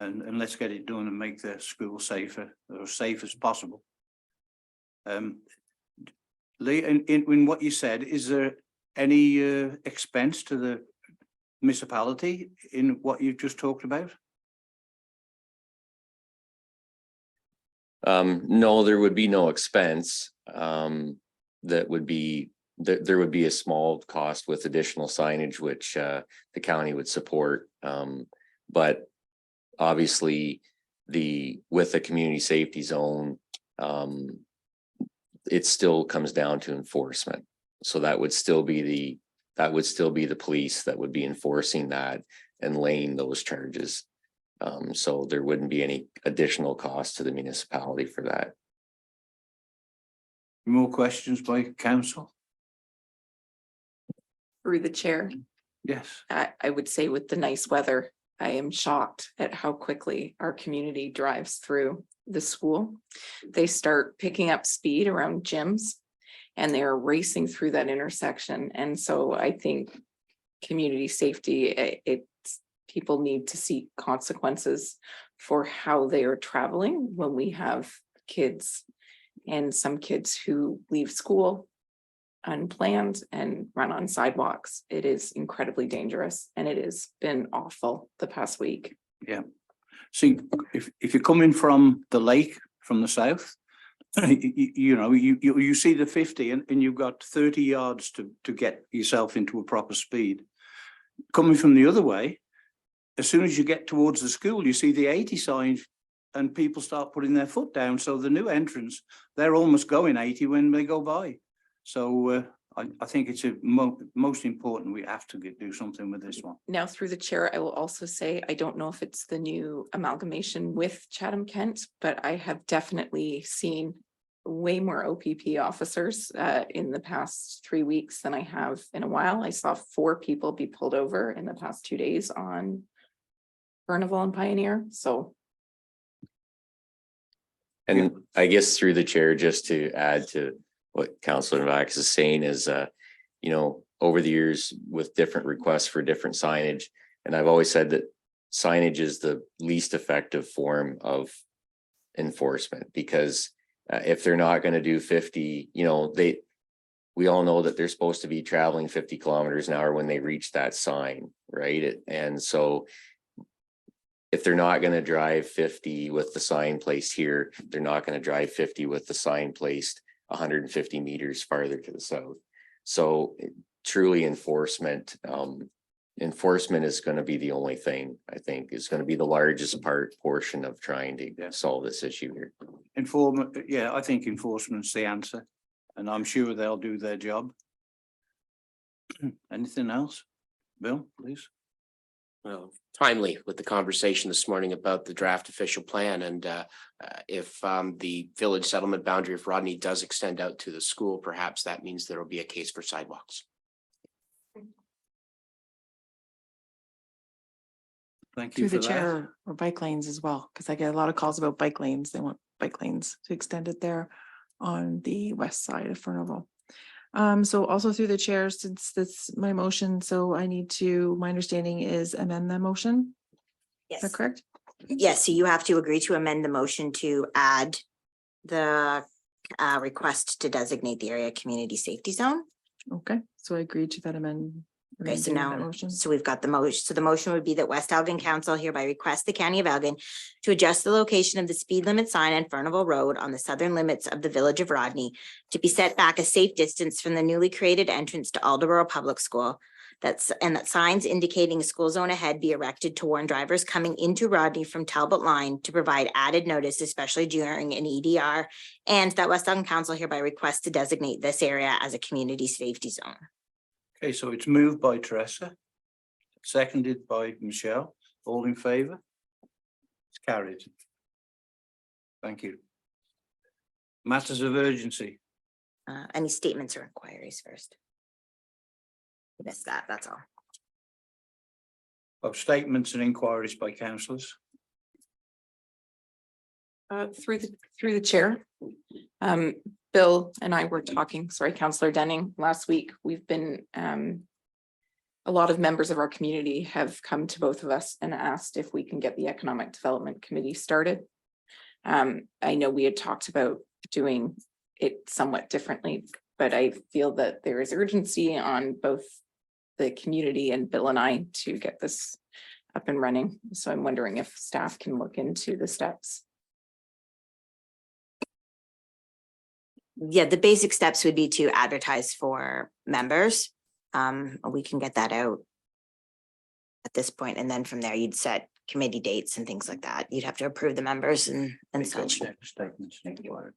and let's get it done and make the school safer, or as safe as possible. Lee, in what you said, is there any expense to the municipality in what you've just talked about? No, there would be no expense. There would be a small cost with additional signage, which the county would support. But obviously, with the community safety zone, it still comes down to enforcement. So that would still be the police that would be enforcing that and laying those charges. So there wouldn't be any additional cost to the municipality for that. More questions by council? Through the chair, Yes. I would say with the nice weather, I am shocked at how quickly our community drives through the school. They start picking up speed around gyms and they're racing through that intersection. And so I think community safety, people need to see consequences for how they are traveling when we have kids, and some kids who leave school unplanned and run on sidewalks. It is incredibly dangerous, and it has been awful the past week. Yeah. See, if you're coming from the lake from the south, you see the 50 and you've got 30 yards to get yourself into a proper speed. Coming from the other way, as soon as you get towards the school, you see the 80 sign and people start putting their foot down. So the new entrants, they're almost going 80 when they go by. So I think it's most important. We have to do something with this one. Now, through the chair, I will also say, I don't know if it's the new amalgamation with Chatham Kent, but I have definitely seen way more OPP officers in the past 3 weeks than I have in a while. I saw 4 people be pulled over in the past 2 days on Fernville and Pioneer. So. And I guess through the chair, just to add to what Councilor Vax is saying is, over the years with different requests for different signage, and I've always said that signage is the least effective form of enforcement, because if they're not going to do 50, we all know that they're supposed to be traveling 50 kilometers an hour when they reach that sign, right? And so if they're not going to drive 50 with the sign placed here, they're not going to drive 50 with the sign placed 150 meters farther to the south. So truly enforcement is going to be the only thing I think is going to be the largest portion of trying to solve this issue here. I think enforcement's the answer, and I'm sure they'll do their job. Anything else? Bill, please. Well, timely with the conversation this morning about the draft official plan, and if the village settlement boundary of Rodney does extend out to the school, perhaps that means there will be a case for sidewalks. Thank you Through for the that. chair, or bike lanes as well, because I get a lot of calls about bike lanes. They want bike lanes to extend it there on the west side of Furnival. So also through the chair, since that's my motion, so I need to, my understanding is amend the motion. Is that Yes, correct? yes, so you have to agree to amend the motion to add the request to designate the area community safety zone. Okay, so I agreed to that amend. Okay, so amending that now, motion. so we've got the motion, so the motion would be that West Elgin Council hereby request the County of Elgin to adjust the location of the speed limit sign on Furnival Road on the southern limits of the village of Rodney to be set back a safe distance from the newly created entrance to Alderborough Public School. And that signs indicating a school zone ahead be erected to warn drivers coming into Rodney from Talbot Line to provide added notice, especially during an EDR. And that West Elgin Council hereby requests to designate this area as a community safety zone. Okay, so it's moved by Teresa, seconded by Michelle. All in favour? It's carried. Thank you. Matters of urgency. Any statements or inquiries first? Missed that, that's all. Of statements and inquiries by councillors. Through the chair. Bill and I were talking, sorry, Councillor Denning, last week. We've been, a lot of members of our community have come to both of us and asked if we can get the Economic Development Committee started. I know we had talked about doing it somewhat differently, but I feel that there is urgency on both the community and Bill and I to get this up and running. So I'm wondering if staff can look into the steps. Yeah, the basic steps would be to advertise for members. We can get that out at this point, and then from there you'd set committee dates and things like that. You'd have to approve the members and such. Statements and inquiries.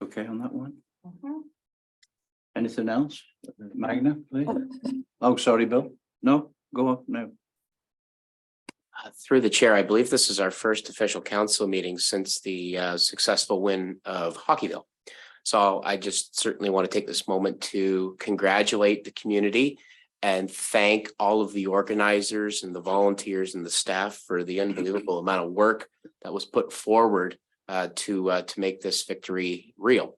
Okay on that one? Anything else? Magna, please? Oh, sorry, Bill. No, go on, no. Through the chair, I believe this is our first official council meeting since the successful win of Hockeyville. So I just certainly want to take this moment to congratulate the community and thank all of the organizers and the volunteers and the staff for the unbelievable amount of work that was put forward to make this victory real.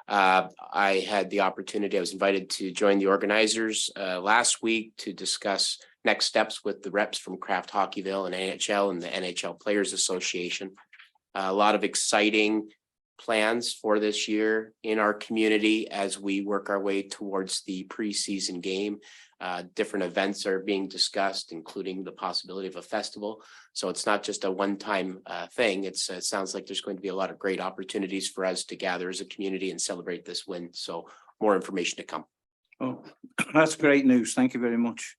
I had the opportunity, I was invited to join the organizers last week to discuss next steps with the reps from Kraft Hockeyville and NHL and the NHL Players Association. A lot of exciting plans for this year in our community as we work our way towards the preseason game. Different events are being discussed, including the possibility of a festival. So it's not just a one-time thing. It sounds like there's going to be a lot of great opportunities for us to gather as a community and celebrate this win. So more information to come. Oh, that's great news. Thank you very much.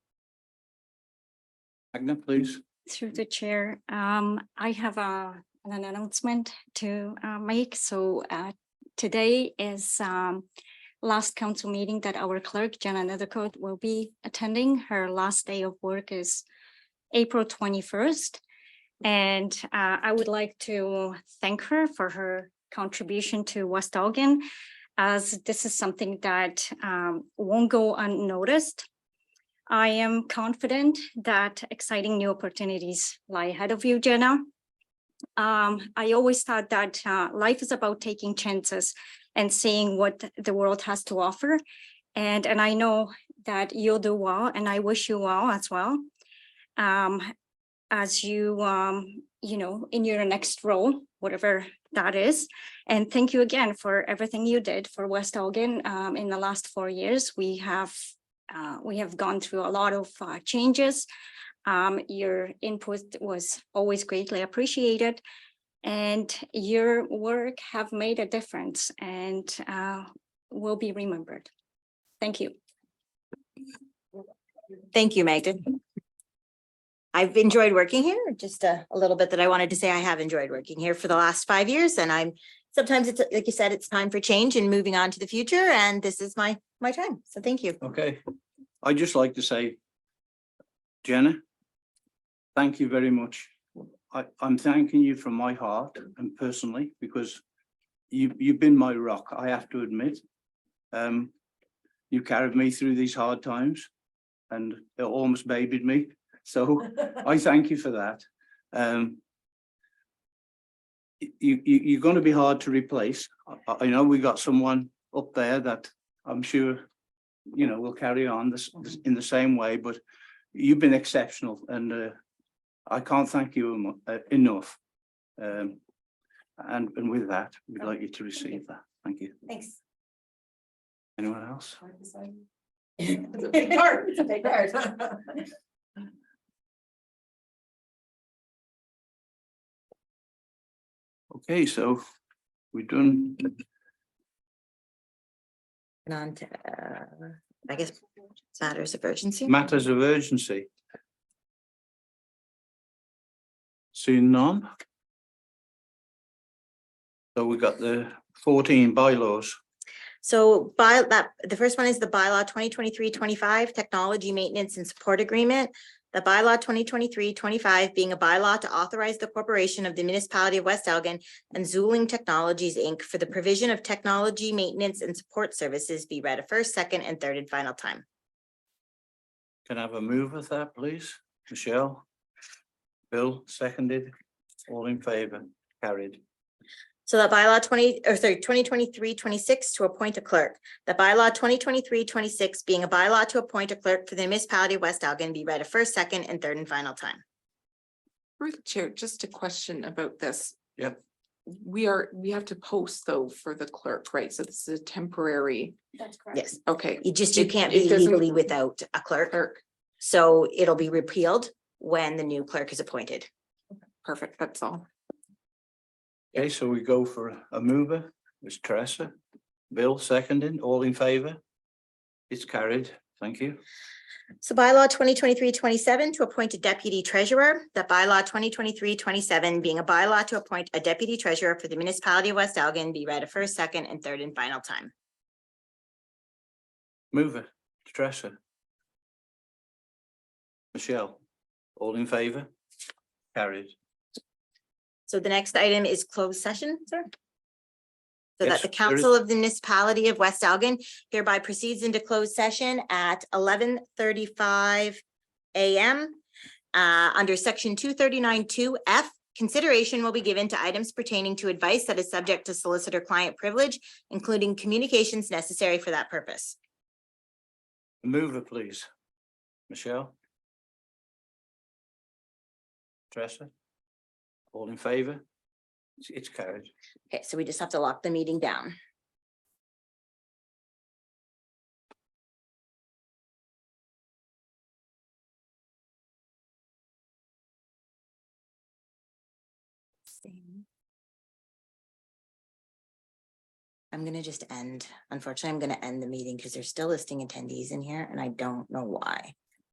Magna, please. Through the chair, I have an announcement to make. So today is last council meeting that our clerk, Jenna Nethercote, will be attending. Her last day of work is April 21st. And I would like to thank her for her contribution to West Elgin, as this is something that won't go unnoticed. I am confident that exciting new opportunities lie ahead of you, Jenna. I always thought that life is about taking chances and seeing what the world has to offer. And I know that you'll do well, and I wish you well as well. As you, in your next role, whatever that is. And thank you again for everything you did for West Elgin in the last 4 years. We have gone through a lot of changes. Your input was always greatly appreciated, and your work have made a difference and will be remembered. Thank you. Thank you, Magda. I've enjoyed working here, just a little bit that I wanted to say. I have enjoyed working here for the last 5 years, and sometimes it's like you said, it's time for change and moving on to the future, and this is my time. So thank you. Okay. I'd just like to say, Jenna, thank you very much. I'm thanking you from my heart and personally, because you've been my rock, I have to admit. You carried me through these hard times and it almost babied me. So I thank you for that. You're going to be hard to replace. I know we got someone up there that I'm sure, you know, will carry on this in the same way, but you've been exceptional and I can't thank you enough. And with that, we'd like you to receive that. Thank you. Thanks. Anyone else? It's a big card. It's a big card. Okay, so we've done. And on to, I guess, matters of urgency. Matters of urgency. Seeing none. So we got the 14 bylaws. So the first one is the bylaw 2023-25 technology maintenance and support agreement. The bylaw 2023-25 being a bylaw to authorize the corporation of the municipality of West Elgin and Zuling Technologies, Inc. for the provision of technology maintenance and support services be read a first, second, and third and final time. Can I have a move with that, please? Michelle? Bill, seconded. All in favor? Carried. So that bylaw 2023-26 to appoint a clerk. The bylaw 2023-26 being a bylaw to appoint a clerk for the municipality of West Elgin be read a first, second, and third and final time. Through the chair, just a question about this. Yep. We have to post though for the clerk, right? So this is a temporary, That's correct. Yes, okay. you It- can't it be doesn't- legally without a clerk. Clerk, So it'll be repealed when the new clerk is appointed. perfect, that's all. Okay, so we go for a mover. Ms. Teresa. Bill, seconded. All in favor? It's carried. Thank you. So bylaw 2023-27 to appoint a deputy treasurer. The bylaw 2023-27 being a bylaw to appoint a deputy treasurer for the municipality of West Elgin be read a first, second, and third and final time. Mover. Teresa. Michelle. All in favor? Carried. So the next item is closed session, sir. So Yes, that the there is- council of the municipality of West Elgin hereby proceeds into closed session at 11:35 a.m. Under section 239(2)(f), consideration will be given to items pertaining to advice that is subject to solicitor-client privilege, including communications necessary for that purpose. Mover, please. Michelle. Teresa. All in favor? It's carried. Okay, so we just have to lock the meeting down. I'm gonna just end. Unfortunately, I'm gonna end the meeting because they're still listing attendees in here and I don't know why.